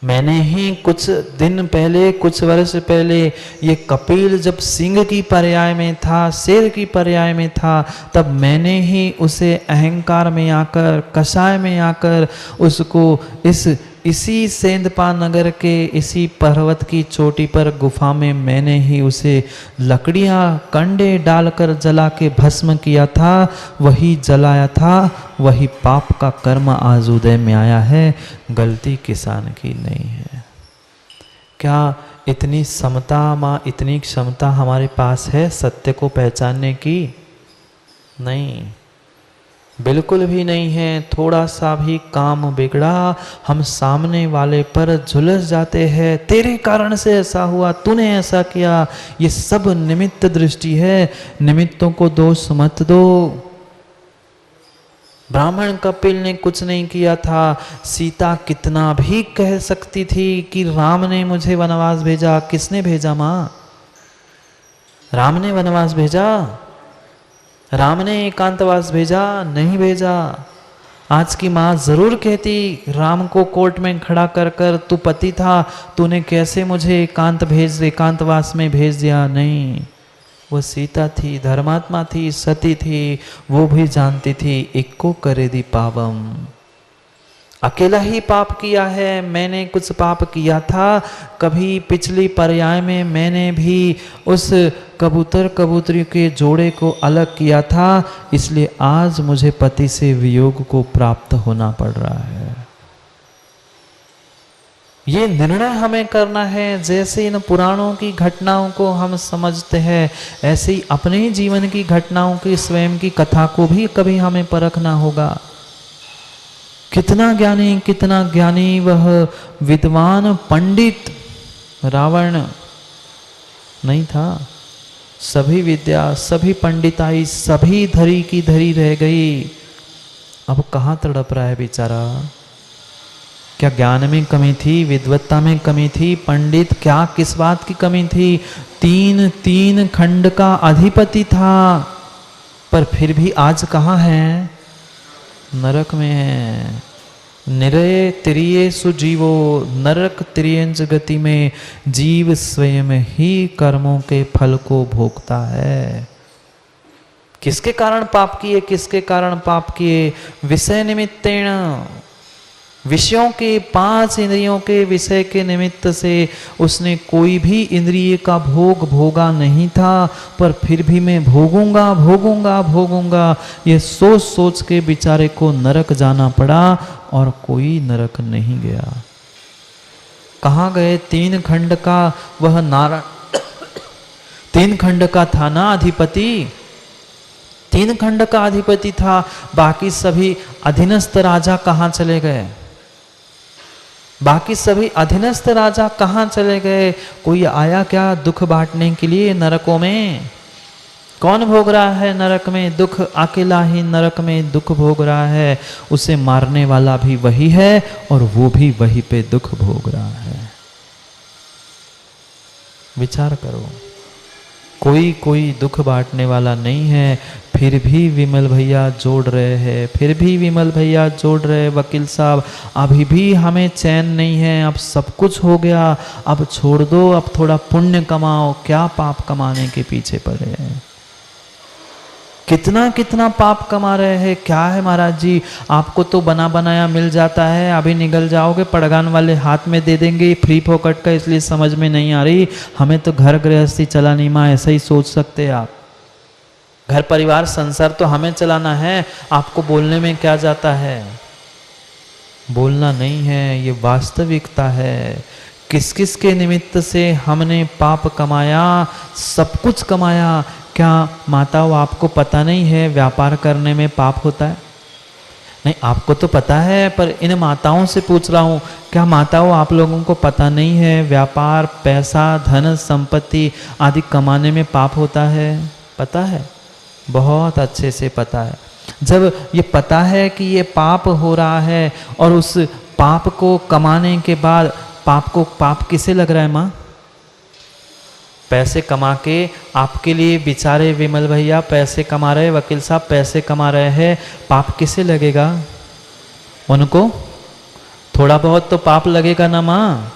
मैंने ही कुछ दिन पहले, कुछ वर्ष पहले, ये कपिल जब सिंह की पर्याय में था, शेर की पर्याय में था, तब मैंने ही उसे अहंकार में आकर, कषाय में आकर उसको इसी सेंधपा नगर के इसी पर्वत की चोटी पर गुफा में मैंने ही उसे लकड़ियाँ कंडे डालकर जला के भस्म किया था, वही जलाया था, वही पाप का कर्म आज उदय में आया है, गलती किसान की नहीं है। क्या इतनी समता माँ, इतनी क्षमता हमारे पास है सत्य को पहचानने की? नहीं, बिल्कुल भी नहीं है। थोड़ा सा भी काम बिगड़ा, हम सामने वाले पर झुलस जाते हैं। तेरे कारण से ऐसा हुआ, तूने ऐसा किया, ये सब निमित्त दृष्टि है। निमित्तों को दोष मत दो। ब्राह्मण कपिल ने कुछ नहीं किया था। सीता कितना भी कह सकती थी कि राम ने मुझे वनवास भेजा। किसने भेजा माँ? राम ने वनवास भेजा? राम ने एकांतवास भेजा? नहीं भेजा। आज की माँ जरूर कहती राम को कोर्ट में खड़ा कर कर, तू पति था, तूने कैसे मुझे एकांतवास में भेज दिया। नहीं, वो सीता थी, धर्मात्मा थी, सती थी, वो भी जानती थी इक्को करे दी पावम। अकेला ही पाप किया है। मैंने कुछ पाप किया था कभी पिछली पर्याय में, मैंने भी उस कबूतर कबूतरी के जोड़े को अलग किया था, इसलिए आज मुझे पति से वियोग को प्राप्त होना पड़ रहा है। ये निर्णय हमें करना है। जैसे इन पुराणों की घटनाओं को हम समझते हैं, ऐसे ही अपने ही जीवन की घटनाओं की, स्वयं की कथा को भी कभी हमें परखना होगा। कितना ज्ञानी वह विद्वान पंडित रावण नहीं था। सभी विद्या, सभी पंडिताई, सभी धरी की धरी रह गई। अब कहाँ तड़प रहा है बेचारा? क्या ज्ञान में कमी थी? विद्वत्ता में कमी थी? पंडित क्या किस बात की कमी थी? तीन खंड का अधिपति था, पर फिर भी आज कहाँ है? नरक में है। निरय तिरिये सुजीवो, नरक तिर्यंच गति में जीव स्वयं ही कर्मों के फल को भोगता है। किसके कारण पाप किए? किसके कारण पाप किए? विषय निमित्तेन, विषयों के 5 इंद्रियों के विषय के निमित्त से उसने कोई भी इंद्रिय का भोग भोगा नहीं था, पर फिर भी मैं भोगूंगा ये सोच सोच के बेचारे को नरक जाना पड़ा, और कोई नरक नहीं गया। कहाँ गए? 3 खंड का वह नारायण 3 खंड का था ना अधिपति, 3 खंड का अधिपति था। बाकी सभी अधीनस्थ राजा कहाँ चले गए? बाकी सभी अधीनस्थ राजा कहाँ चले गए? कोई आया क्या दुख बांटने के लिए नरकों में? कौन भोग रहा है नरक में दुख? अकेला ही नरक में दुख भोग रहा है। उसे मारने वाला भी वही है, और वो भी वही पे दुख भोग रहा है। विचार करो, कोई दुख बांटने वाला नहीं है, फिर भी विमल भैया जोड़ रहे हैं, फिर भी विमल भैया जोड़ रहे। वकील साहब अभी भी हमें चैन नहीं है, अब सब कुछ हो गया, अब छोड़ दो, अब थोड़ा पुण्य कमाओ। क्या पाप कमाने के पीछे पड़े हैं? कितना पाप कमा रहे हैं। क्या है महाराज जी, आपको तो बना बनाया मिल जाता है, अभी निगल जाओगे, पड़गान वाले हाथ में दे देंगे फ्री फोकट का, इसलिए समझ में नहीं आ रही। हमें तो घर गृहस्थी चलानी माँ, ऐसा ही सोच सकते आप। घर परिवार संसार तो हमें चलाना है, आपको बोलने में क्या जाता है? बोलना नहीं है, ये वास्तविकता है। किस किस के निमित्त से हमने पाप कमाया? सब कुछ कमाया। क्या माताओं आपको पता नहीं है व्यापार करने में पाप होता है? नहीं, आपको तो पता है, पर इन माताओं से पूछ रहा हूँ, क्या माताओं आप लोगों को पता नहीं है व्यापार, पैसा, धन, संपत्ति आदि कमाने में पाप होता है? पता है, बहुत अच्छे से पता है। जब ये पता है कि ये पाप हो रहा है, और उस पाप को कमाने के बाद पाप किसे लग रहा है माँ? पैसे कमा के आपके लिए बेचारे विमल भैया पैसे कमा रहे, वकील साहब पैसे कमा रहे हैं, पाप किसे लगेगा? उनको थोड़ा बहुत तो पाप लगेगा ना माँ।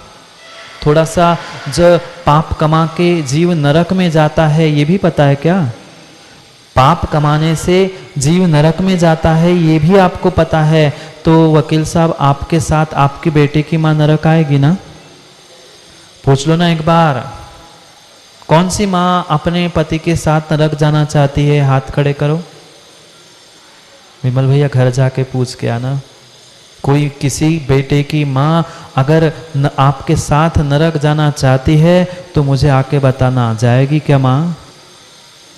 थोड़ा सा जो पाप कमा के जीव नरक में जाता है, ये भी पता है क्या? पाप कमाने से जीव नरक में जाता है, ये भी आपको पता है। तो वकील साहब आपके साथ आपकी बेटे की माँ नरक आएगी ना? पूछ लो ना एक बार। कौन सी माँ अपने पति के साथ नरक जाना चाहती है? हाथ खड़े करो। विमल भैया घर जाके पूछ के आना। कोई किसी बेटे की माँ अगर आपके साथ नरक जाना चाहती है तो मुझे आके बताना, जाएगी क्या माँ?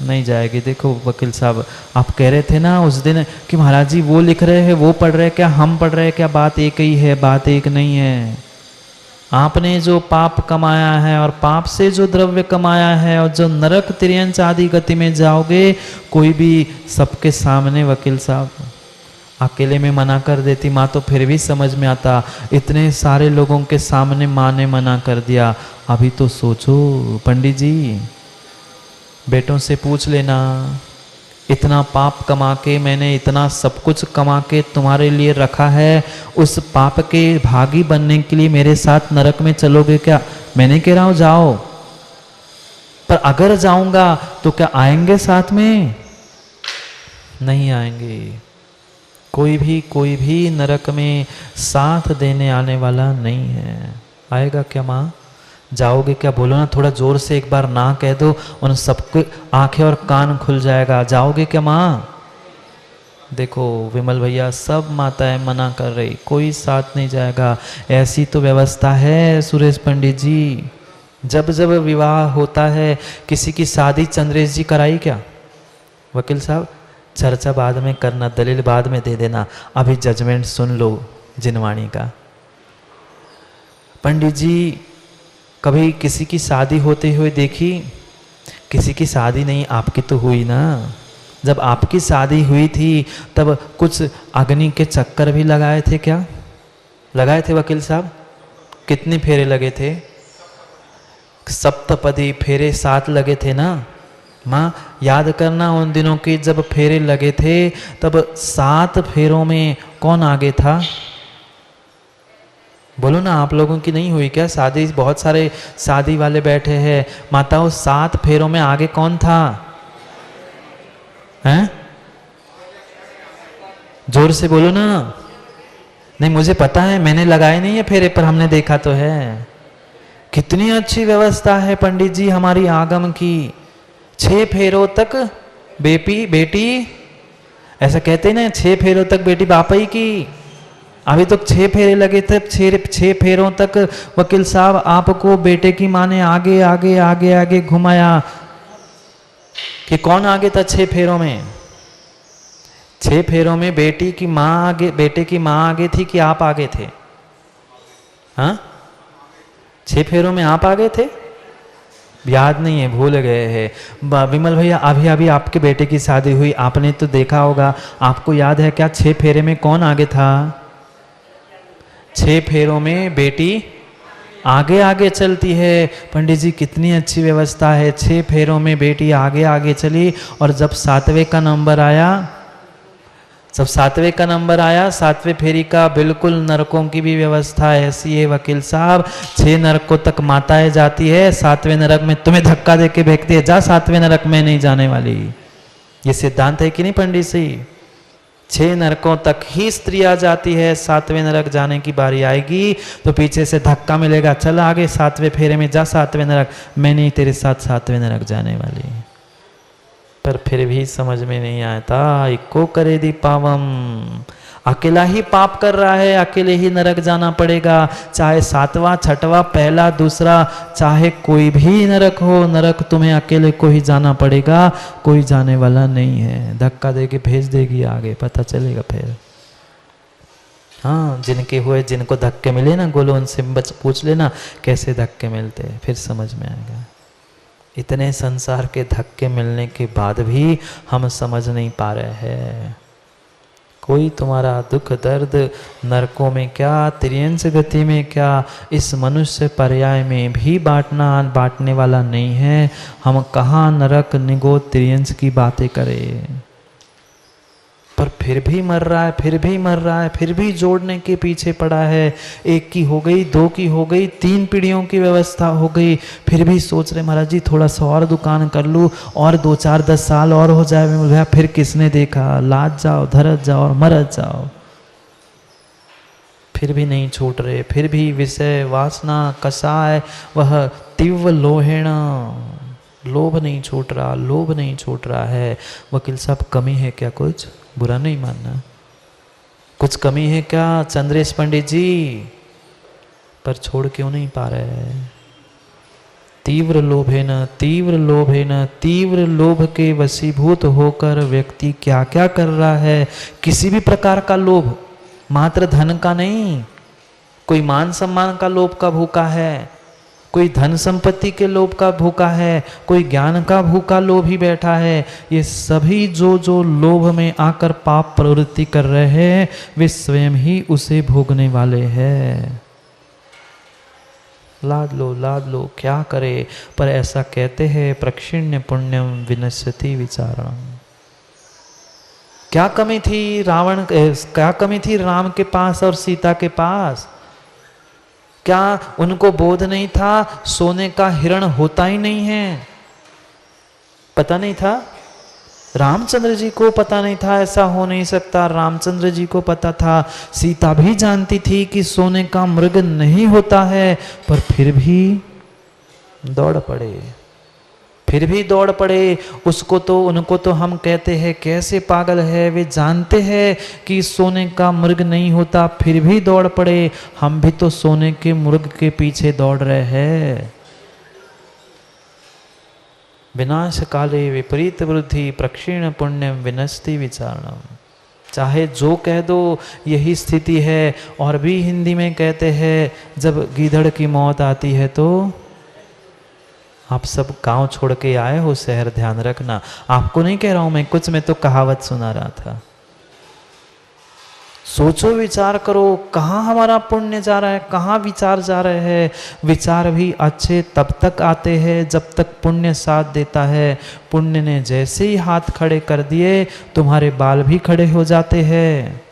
नहीं जाएगी। देखो वकील साहब, आप कह रहे थे ना उस दिन कि महाराज जी वो लिख रहे हैं, वो पढ़ रहे हैं, क्या हम पढ़ रहे हैं? क्या बात एक ही है? बात एक नहीं है। आपने जो पाप कमाया है और पाप से जो द्रव्य कमाया है और जो नरक तिर्यंच आदि गति में जाओगे, कोई भी सबके सामने वकील साहब अकेले में मना कर देती माँ तो फिर भी समझ में आता, इतने सारे लोगों के सामने माँ ने मना कर दिया। अभी तो सोचो पंडित जी, बेटों से पूछ लेना, इतना पाप कमा के, मैंने इतना सब कुछ कमा के तुम्हारे लिए रखा है, उस पाप के भागी बनने के लिए मेरे साथ नरक में चलोगे क्या? मैंने कह रहा हूं जाओ, पर अगर जाऊंगा तो क्या आएंगे साथ में? नहीं आएंगे। कोई भी नरक में साथ देने आने वाला नहीं है। आएगा क्या माँ? जाओगे क्या? बोलो ना थोड़ा जोर से, एक बार ना कह दो, उन सबके आंखें और कान खुल जाएगा। जाओगे क्या माँ? देखो विमल भैया, सब माताएं मना कर रही, कोई साथ नहीं जाएगा। ऐसी तो व्यवस्था है सुरेश पंडित जी, जब जब विवाह होता है, किसी की शादी चंद्रेश जी कराई क्या? वकील साहब चर्चा बाद में करना, दलील बाद में दे देना, अभी जजमेंट सुन लो जिनवाणी का। पंडित जी कभी किसी की शादी होते हुए देखी? किसी की शादी नहीं, आपकी तो हुई ना। जब आपकी शादी हुई थी तब कुछ अग्नि के चक्कर भी लगाए थे क्या? लगाए थे वकील साहब? कितने फेरे लगे थे? सप्तपदी फेरे 7 लगे थे ना माँ? याद करना उन दिनों के जब फेरे लगे थे तब 7 फेरों में कौन आगे था? बोलो ना, आप लोगों की नहीं हुई क्या शादी? बहुत सारे शादी वाले बैठे हैं माताओं, 7 फेरों में आगे कौन था? हैं? जोर से बोलो ना। नहीं मुझे पता है, मैंने लगाए नहीं है फेरे, पर हमने देखा तो है। कितनी अच्छी व्यवस्था है पंडित जी हमारी आगम की। 6 फेरों तक बेटी, ऐसा कहते हैं ना, 6 फेरों तक बेटी बापाई की। अभी तो 6 फेरे लगे थे, 6 फेरों तक वकील साहब आपको बेटे की माँ ने आगे आगे आगे आगे घुमाया। कि कौन आगे था 6 फेरों में? 6 फेरों में बेटी की माँ आगे, बेटे की माँ आगे थी कि आप आगे थे? हाँ, 6 फेरों में आप आगे थे? याद नहीं है, भूल गए हैं। विमल भैया अभी अभी आपके बेटे की शादी हुई, आपने तो देखा होगा, आपको याद है क्या 6 फेरे में कौन आगे था? 6 फेरों में बेटी आगे आगे चलती है। पंडित जी कितनी अच्छी व्यवस्था है, 6 फेरों में बेटी आगे आगे चली, और जब 7वें का नंबर आया, जब 7वें का नंबर आया, 7वें फेरी का, बिल्कुल नरकों की भी व्यवस्था ऐसी है वकील साहब, 6 नरकों तक माताएं जाती है, 7वें नरक में तुम्हें धक्का दे के फेंकती है, जा 7वें नरक में नहीं जाने वाली। ये सिद्धांत है कि नहीं पंडित जी? 6 नरकों तक ही स्त्रियां जाती है, 7वें नरक जाने की बारी आएगी तो पीछे से धक्का मिलेगा, चल आगे 7वें फेरे में जा 7वें नरक, मैं नहीं तेरे साथ 7वें नरक जाने वाली। पर फिर भी समझ में नहीं आता, इको करे दी पावम, अकेला ही पाप कर रहा है, अकेले ही नरक जाना पड़ेगा, चाहे 7वां 6वां पहला दूसरा, चाहे कोई भी नरक हो, नरक तुम्हें अकेले को ही जाना पड़ेगा, कोई जाने वाला नहीं है। धक्का दे के भेज देगी आगे, पता चलेगा फिर। हाँ, जिनके हुए, जिनको धक्के मिले ना गोलो, उनसे पूछ लेना कैसे धक्के मिलते हैं, फिर समझ में आएगा। इतने संसार के धक्के मिलने के बाद भी हम समझ नहीं पा रहे हैं। कोई तुम्हारा दुख दर्द नरकों में क्या, त्रियंश गति में क्या, इस मनुष्य पर्याय में भी बांटने वाला नहीं है। हम कहाँ नरक निगोद त्रियंश की बातें करें, पर फिर भी मर रहा है, फिर भी मर रहा है, फिर भी जोड़ने के पीछे पड़ा है। 1 की हो गई, 2 की हो गई, 3 पीढ़ियों की व्यवस्था हो गई, फिर भी सोच रहे महाराज जी थोड़ा सा और दुकान कर लूँ, और 2 4 10 साल और हो जाए। भैया फिर किसने देखा, लाज जाओ, धरत जाओ और मरत जाओ, फिर भी नहीं छूट रहे। फिर भी विषय वासना कसाय वह तीव्र लोहेण, लोभ नहीं छूट रहा, लोभ नहीं छूट रहा है। वकील साहब कमी है क्या? कुछ बुरा नहीं मानना, कुछ कमी है क्या चंद्रेश पंडित जी? पर छोड़ क्यों नहीं पा रहे हैं? तीव्र लोभेन, तीव्र लोभेन, तीव्र लोभ के वशीभूत होकर व्यक्ति क्या क्या कर रहा है। किसी भी प्रकार का लोभ, मात्र धन का नहीं, कोई मान सम्मान का लोभ का भूखा है, कोई धन संपत्ति के लोभ का भूखा है, कोई ज्ञान का भूखा लोभी बैठा है। ये सभी जो जो लोभ में आकर पाप प्रवृत्ति कर रहे हैं, वे स्वयं ही उसे भोगने वाले हैं। लाद लो क्या करे। पर ऐसा कहते हैं, प्रक्षिण्य पुण्यम विनश्यति विचारणम। क्या कमी थी क्या कमी थी राम के पास और सीता के पास? क्या उनको बोध नहीं था सोने का हिरण होता ही नहीं है? पता नहीं था? रामचंद्र जी को पता नहीं था ऐसा हो नहीं सकता। रामचंद्र जी को पता था, सीता भी जानती थी कि सोने का मृग नहीं होता है, पर फिर भी दौड़ पड़े। उनको तो हम कहते हैं कैसे पागल है, वे जानते हैं कि सोने का मृग नहीं होता, फिर भी दौड़ पड़े। हम भी तो सोने के मृग के पीछे दौड़ रहे हैं। विनाश काले विपरीत वृद्धि प्रक्षीण पुण्यम विनश्ति विचारणम। चाहे जो कह दो, यही स्थिति है। और भी हिंदी में कहते हैं, जब गीदड़ की मौत आती है तो आप सब गांव छोड़ के आए हो शहर, ध्यान रखना। आपको नहीं कह रहा हूं मैं, कुछ में तो कहावत सुना रहा था। सोचो, विचार करो, कहाँ हमारा पुण्य जा रहा है, कहाँ विचार जा रहे हैं। विचार भी अच्छे तब तक आते हैं जब तक पुण्य साथ देता है। पुण्य ने जैसे ही हाथ खड़े कर दिए, तुम्हारे बाल भी खड़े हो जाते हैं।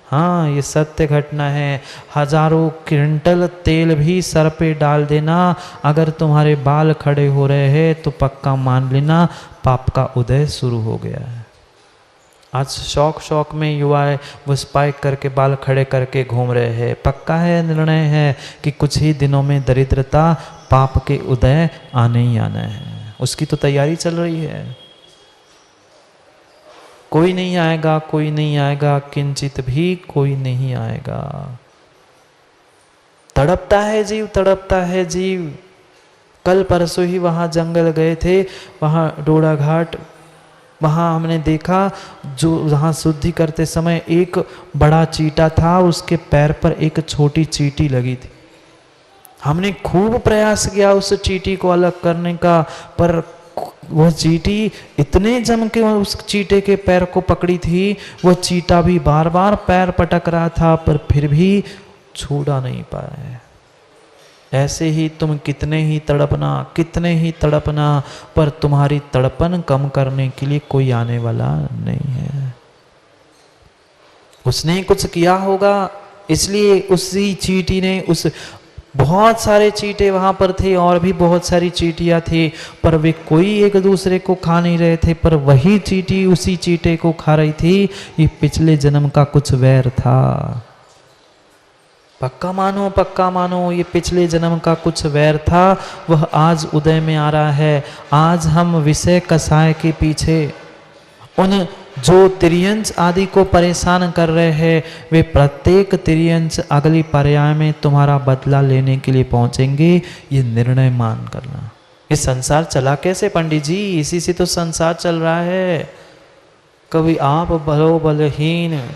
हाँ, ये सत्य घटना है। हजारों क्विंटल तेल भी सर पे डाल देना, अगर तुम्हारे बाल खड़े हो रहे हैं तो पक्का मान लेना पाप का उदय शुरू हो गया है। आज शौक में युवा वो स्पाइक करके बाल खड़े करके घूम रहे हैं। पक्का है, निर्णय है कि कुछ ही दिनों में दरिद्रता, पाप के उदय आने ही आना है। उसकी तो तैयारी चल रही है। कोई नहीं आएगा, किंचित भी कोई नहीं आएगा। तड़पता है जीव। कल परसों ही वहां जंगल गए थे, वहां डोड़ा घाट, वहां हमने देखा जो जहां शुद्धि करते समय एक बड़ा चींटा था, उसके पैर पर एक छोटी चींटी लगी थी। हमने खूब प्रयास किया उस चींटी को अलग करने का, पर वह चींटी इतने जम के उस चींटे के पैर को पकड़ी थी, वह चींटा भी बार बार पैर पटक रहा था, पर फिर भी छूड़ा नहीं पाए। ऐसे ही तुम कितने ही तड़पना, पर तुम्हारी तड़पन कम करने के लिए कोई आने वाला नहीं है। उसने कुछ किया होगा, इसलिए उसी चींटी ने बहुत सारे चींटे वहां पर थे और भी बहुत सारी चींटियां थी, पर वे कोई एक दूसरे को खा नहीं रहे थे, पर वही चींटी उसी चींटे को खा रही थी। ये पिछले जन्म का कुछ वैर था। पक्का मानो, ये पिछले जन्म का कुछ वैर था, वह आज उदय में आ रहा है। आज हम विषय कसाय के पीछे, उन जो तिर्यंच आदि को परेशान कर रहे हैं, वे प्रत्येक तिर्यंच अगली पर्याय में तुम्हारा बदला लेने के लिए पहुंचेंगे। ये निर्णय मान करना। ये संसार चला कैसे पंडित जी? इसी से तो संसार चल रहा है। कभी आप बलहीन,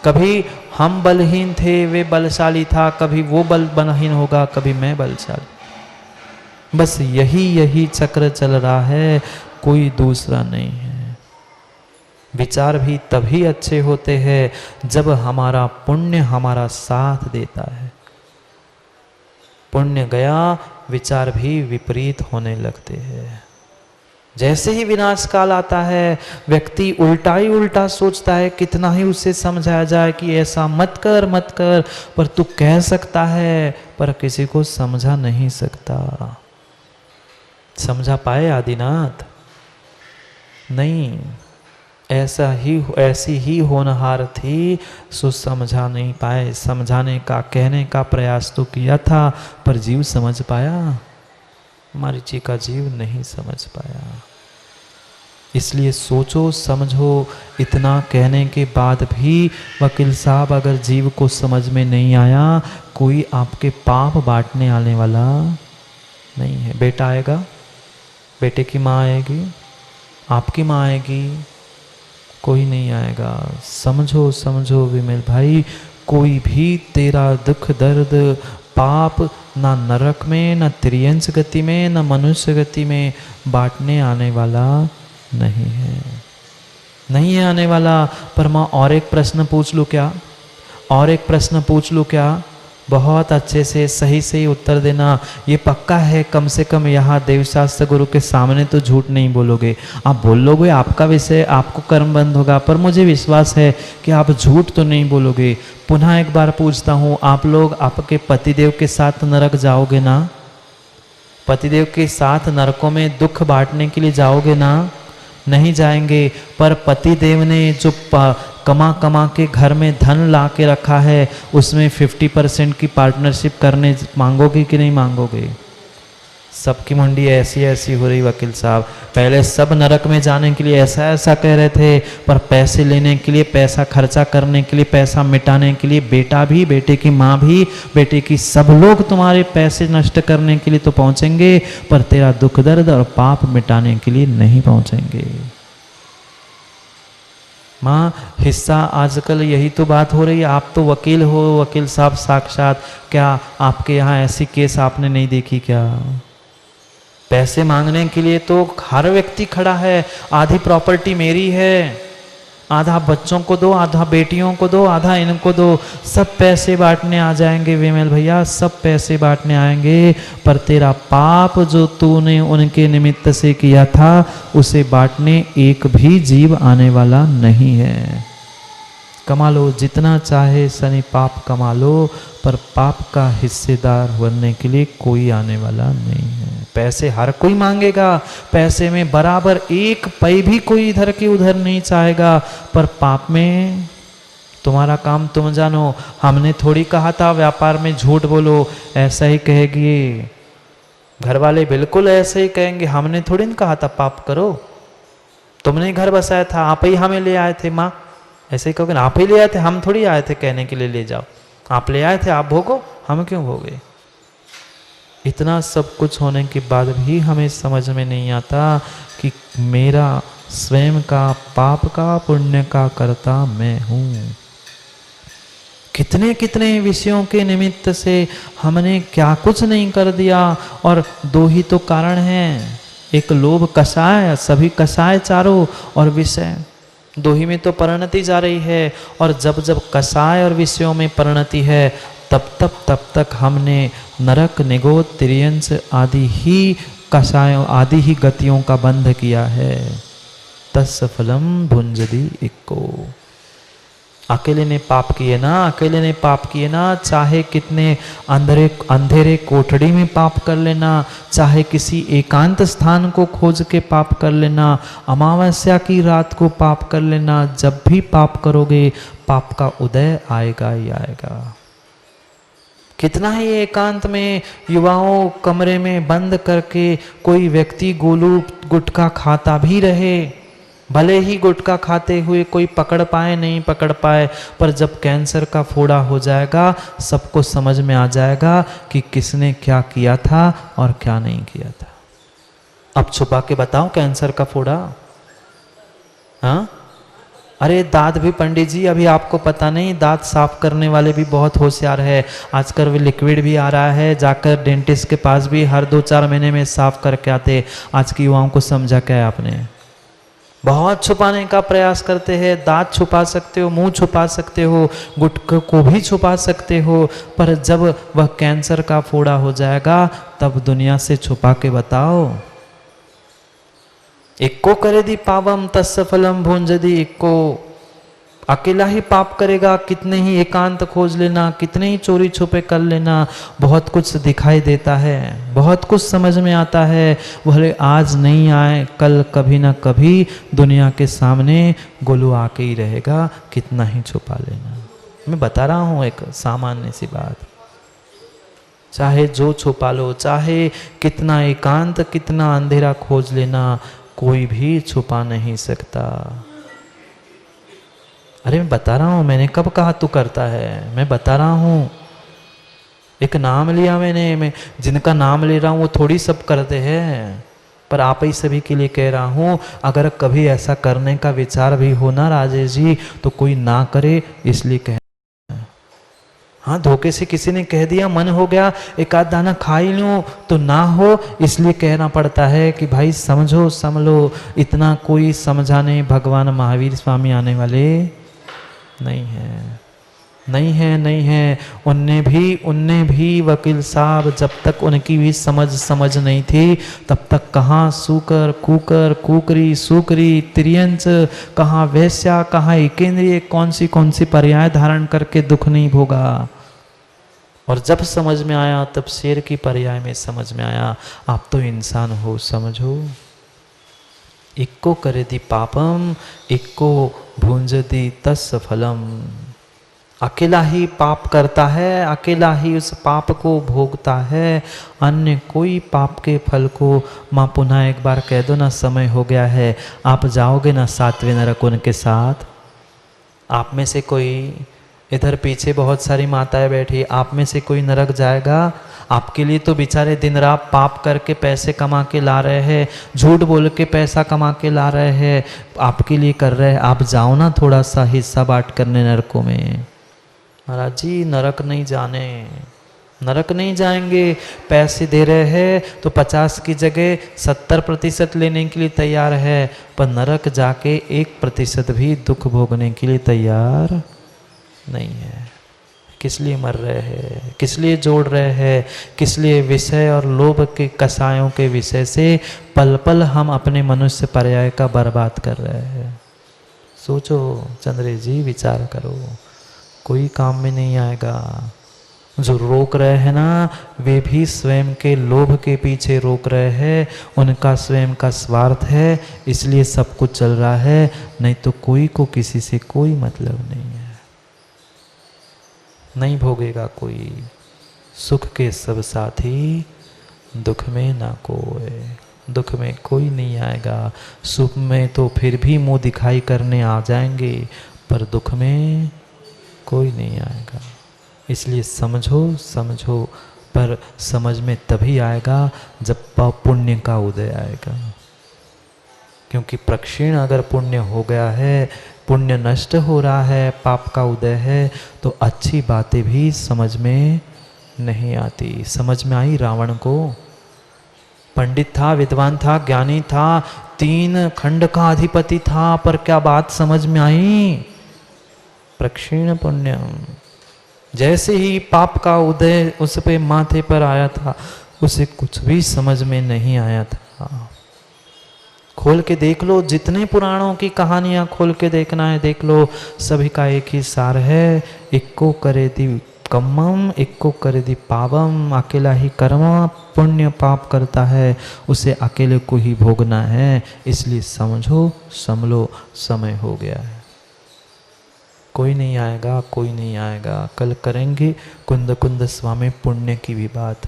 कभी हम बलहीन थे, वे बलशाली था, कभी वो बलहीन होगा, कभी मैं बलशाली। बस यही चक्र चल रहा है, कोई दूसरा नहीं है। विचार भी तभी अच्छे होते हैं जब हमारा पुण्य हमारा साथ देता है। पुण्य गया, विचार भी विपरीत होने लगते हैं। जैसे ही विनाश काल आता है, व्यक्ति उल्टा ही उल्टा सोचता है। कितना ही उसे समझाया जाए कि ऐसा मत कर, पर तू कह सकता है, पर किसी को समझा नहीं सकता। समझा पाए आदिनाथ? नहीं। ऐसी ही होनहार थी, सो समझा नहीं पाए। समझाने का, कहने का प्रयास तो किया था, पर जीव समझ पाया? मरीचि का जीव नहीं समझ पाया। इसलिए सोचो समझो, इतना कहने के बाद भी वकील साहब अगर जीव को समझ में नहीं आया, कोई आपके पाप बांटने आने वाला नहीं है। बेटा आएगा, बेटे की माँ आएगी, आपकी माँ आएगी, कोई नहीं आएगा। समझो विमल भाई, कोई भी तेरा दुख दर्द पाप ना नरक में, ना त्रियंश गति में, ना मनुष्य गति में बांटने आने वाला नहीं है, नहीं है आने वाला। पर मैं और एक प्रश्न पूछ लूँ क्या? और एक प्रश्न पूछ लूँ क्या? बहुत अच्छे से सही सही उत्तर देना। ये पक्का है, कम से कम यहाँ देवशास्त्र गुरु के सामने तो झूठ नहीं बोलोगे। आप बोल लोगे आपका विषय, आपको कर्म बंद होगा, पर मुझे विश्वास है कि आप झूठ तो नहीं बोलोगे। पुनः एक बार पूछता हूँ, आप लोग आपके पतिदेव के साथ नरक जाओगे ना? पतिदेव के साथ नरकों में दुख बांटने के लिए जाओगे ना? नहीं जाएंगे। पर पतिदेव ने जो कमा कमा के घर में धन ला के रखा है, उसमें 50% की पार्टनरशिप करने मांगोगे कि नहीं मांगोगे? सबकी मुंडी ऐसी ऐसी हो रही वकील साहब। पहले सब नरक में जाने के लिए ऐसा ऐसा कह रहे थे, पर पैसे लेने के लिए, पैसा खर्चा करने के लिए, पैसा मिटाने के लिए, बेटा भी, बेटे की माँ भी, बेटे की सब लोग तुम्हारे पैसे नष्ट करने के लिए तो पहुँचेंगे, पर तेरा दुख दर्द और पाप मिटाने के लिए नहीं पहुँचेंगे। माँ, हिस्सा आजकल यही तो बात हो रही है। आप तो वकील हो, वकील साहब साक्षात, क्या आपके यहाँ ऐसी केस आपने नहीं देखी क्या? पैसे मांगने के लिए तो हर व्यक्ति खड़ा है। आधी प्रॉपर्टी मेरी है, आधा बच्चों को दो, आधा बेटियों को दो, आधा इनको दो, सब पैसे बांटने आ जाएंगे विमल भैया, सब पैसे बांटने आएंगे। पर तेरा पाप जो तूने उनके निमित्त से किया था, उसे बांटने एक भी जीव आने वाला नहीं है। कमा लो जितना चाहे शनि पाप कमा लो, पर पाप का हिस्सेदार बनने के लिए कोई आने वाला नहीं है। पैसे हर कोई मांगेगा, पैसे में बराबर एक पै भी कोई इधर के उधर नहीं चाहेगा, पर पाप में तुम्हारा काम तुम जानो। हमने थोड़ी कहा था व्यापार में झूठ बोलो, ऐसा ही कहेगी घर वाले, बिल्कुल ऐसे ही कहेंगे। हमने थोड़ी ना कहा था पाप करो, तुमने घर बसाया था, आप ही हमें ले आए थे। माँ ऐसे ही कहोगे ना, आप ही ले आए थे, हम थोड़ी आए थे कहने के लिए ले जाओ। आप ले आए थे, आप भोगो, हम क्यों भोगे? इतना सब कुछ होने के बाद भी हमें समझ में नहीं आता कि मेरा स्वयं का पाप का पुण्य का कर्ता मैं हूँ। कितने कितने विषयों के निमित्त से हमने क्या कुछ नहीं कर दिया। और दो ही तो कारण हैं, एक लोभ कषाय, सभी कषाय चारों, और विषय, दो ही में तो परिणति जा रही है। और जब जब कषाय और विषयों में परिणति है, तब तक हमने नरक, निगोद, तिर्यंश आदि ही कषायों आदि ही गतियों का बंध किया है। तस्य फलम भुंजति इक्को। अकेले ने पाप किए ना, अकेले ने पाप किए ना, चाहे कितने अंधेरे कोठड़ी में पाप कर लेना, चाहे किसी एकांत स्थान को खोज के पाप कर लेना, अमावस्या की रात को पाप कर लेना, जब भी पाप करोगे पाप का उदय आएगा ही आएगा। कितना ही एकांत में युवाओं कमरे में बंद करके कोई व्यक्ति गोलू गुटखा खाता भी रहे, भले ही गुटखा खाते हुए कोई पकड़ पाए नहीं पकड़ पाए, पर जब कैंसर का फोड़ा हो जाएगा सबको समझ में आ जाएगा कि किसने क्या किया था और क्या नहीं किया था। अब छुपा के बताओ कैंसर का फोड़ा? हाँ, अरे दांत भी पंडित जी अभी आपको पता नहीं, दांत साफ करने वाले भी बहुत होशियार है। आजकल भी लिक्विड भी आ रहा है, जाकर डेंटिस्ट के पास भी हर 2-4 महीने में साफ करके आते। आज की युवाओं को समझा क्या है आपने? बहुत छुपाने का प्रयास करते हैं। दांत छुपा सकते हो, मुंह छुपा सकते हो, गुटखा को भी छुपा सकते हो, पर जब वह कैंसर का फोड़ा हो जाएगा तब दुनिया से छुपा के बताओ। इक्को करे दी पावम तस्य फलम भुंजति इक्को। अकेला ही पाप करेगा, कितने ही एकांत खोज लेना, कितने ही चोरी छुपे कर लेना, बहुत कुछ दिखाई देता है, बहुत कुछ समझ में आता है। भले आज नहीं आए, कल कभी ना कभी दुनिया के सामने गोलू आके ही रहेगा, कितना ही छुपा लेना। मैं बता रहा हूँ एक सामान्य सी बात, चाहे जो छुपा लो, चाहे कितना एकांत कितना अंधेरा खोज लेना, कोई भी छुपा नहीं सकता। अरे मैं बता रहा हूँ, मैंने कब कहा तू करता है? मैं बता रहा हूँ, एक नाम लिया मैंने, मैं जिनका नाम ले रहा हूँ वो थोड़ी सब करते हैं, पर आप ही सभी के लिए कह रहा हूँ, अगर कभी ऐसा करने का विचार भी हो ना राजेश जी, तो कोई ना करे, इसलिए कह। हाँ, धोखे से किसी ने कह दिया, मन हो गया एक आध दाना खा ही लूँ तो ना हो, इसलिए कहना पड़ता है कि भाई समझो समझो। इतना कोई समझाने भगवान महावीर स्वामी आने वाले नहीं है, नहीं है, नहीं है। उनने भी वकील साहब जब तक उनकी भी समझ नहीं थी तब तक कहाँ सूकर कूकर कुकरी सूकरी त्रियंच, कहाँ वैश्या कहाँ एकेंद्रिय, कौन सी पर्याय धारण करके दुख नहीं भोगा। और जब समझ में आया तब शेर की पर्याय में समझ में आया, आप तो इंसान हो समझो। इक्को करे दी पापम इक्को भूंज दी तस् फलम। अकेला ही पाप करता है, अकेला ही उस पाप को भोगता है, अन्य कोई पाप के फल को। माँ पुनः एक बार कह दो ना, समय हो गया है, आप जाओगे ना 7वें नरक उनके साथ। आप में से कोई, इधर पीछे बहुत सारी माताएं बैठी, आप में से कोई नरक जाएगा? आपके लिए तो बेचारे दिन रात पाप करके पैसे कमा के ला रहे हैं, झूठ बोल के पैसा कमा के ला रहे हैं, आपके लिए कर रहे हैं। आप जाओ ना थोड़ा सा हिस्सा बांट करने नरकों में। महाराज जी नरक नहीं जाने, नरक नहीं जाएंगे। पैसे दे रहे हैं तो 50 की जगह 70% लेने के लिए तैयार है, पर नरक जाके 1% भी दुख भोगने के लिए तैयार नहीं है। किस लिए मर रहे हैं, किस लिए जोड़ रहे हैं, किस लिए विषय और लोभ के कसायों के विषय से पल पल हम अपने मनुष्य पर्याय का बर्बाद कर रहे हैं। सोचो चंद्रे जी, विचार करो, कोई काम में नहीं आएगा। जो रोक रहे हैं ना, वे भी स्वयं के लोभ के पीछे रोक रहे हैं, उनका स्वयं का स्वार्थ है, इसलिए सब कुछ चल रहा है, नहीं तो कोई को किसी से कोई मतलब नहीं है। नहीं भोगेगा कोई, सुख के सब साथी दुख में ना कोई। दुख में कोई नहीं आएगा, सुख में तो फिर भी मुंह दिखाई करने आ जाएंगे, पर दुख में कोई नहीं आएगा। इसलिए समझो समझो, पर समझ में तभी आएगा जब पुण्य का उदय आएगा। क्योंकि प्रक्षीण अगर पुण्य हो गया है, पुण्य नष्ट हो रहा है, पाप का उदय है, तो अच्छी बातें भी समझ में नहीं आती। समझ में आई रावण को? पंडित था, विद्वान था, ज्ञानी था, 3 खंड का अधिपति था, पर क्या बात समझ में आई? प्रक्षीण पुण्यम। जैसे ही पाप का उदय उस पे माथे पर आया था, उसे कुछ भी समझ में नहीं आया था। खोल के देख लो, जितने पुराणों की कहानियां खोल के देखना है देख लो, सभी का एक ही सार है, इक्को करे दी कम्मम इक्को करे दी पावम। अकेला ही कर्म पुण्य पाप करता है, उसे अकेले को ही भोगना है। इसलिए समझो समलो, समय हो गया है। कोई नहीं आएगा, कोई नहीं आएगा। कल करेंगे कुंद कुंद स्वामी पुण्य की भी बात।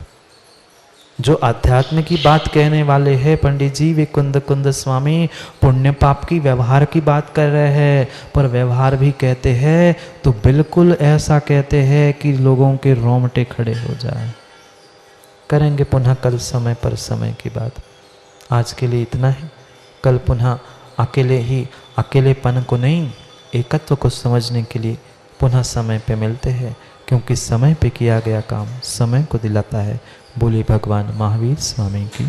जो अध्यात्म की बात कहने वाले हैं पंडित जी, वे कुंद कुंद स्वामी पुण्य पाप की व्यवहार की बात कर रहे हैं, पर व्यवहार भी कहते हैं तो बिल्कुल ऐसा कहते हैं कि लोगों के रोंगटे खड़े हो जाए। करेंगे पुनः कल समय पर समय की बात। आज के लिए इतना ही। कल पुनः अकेलेपन को नहीं, एकत्व को समझने के लिए पुनः समय पे मिलते हैं, क्योंकि समय पे किया गया काम समय को दिलाता है। बोले भगवान महावीर स्वामी की।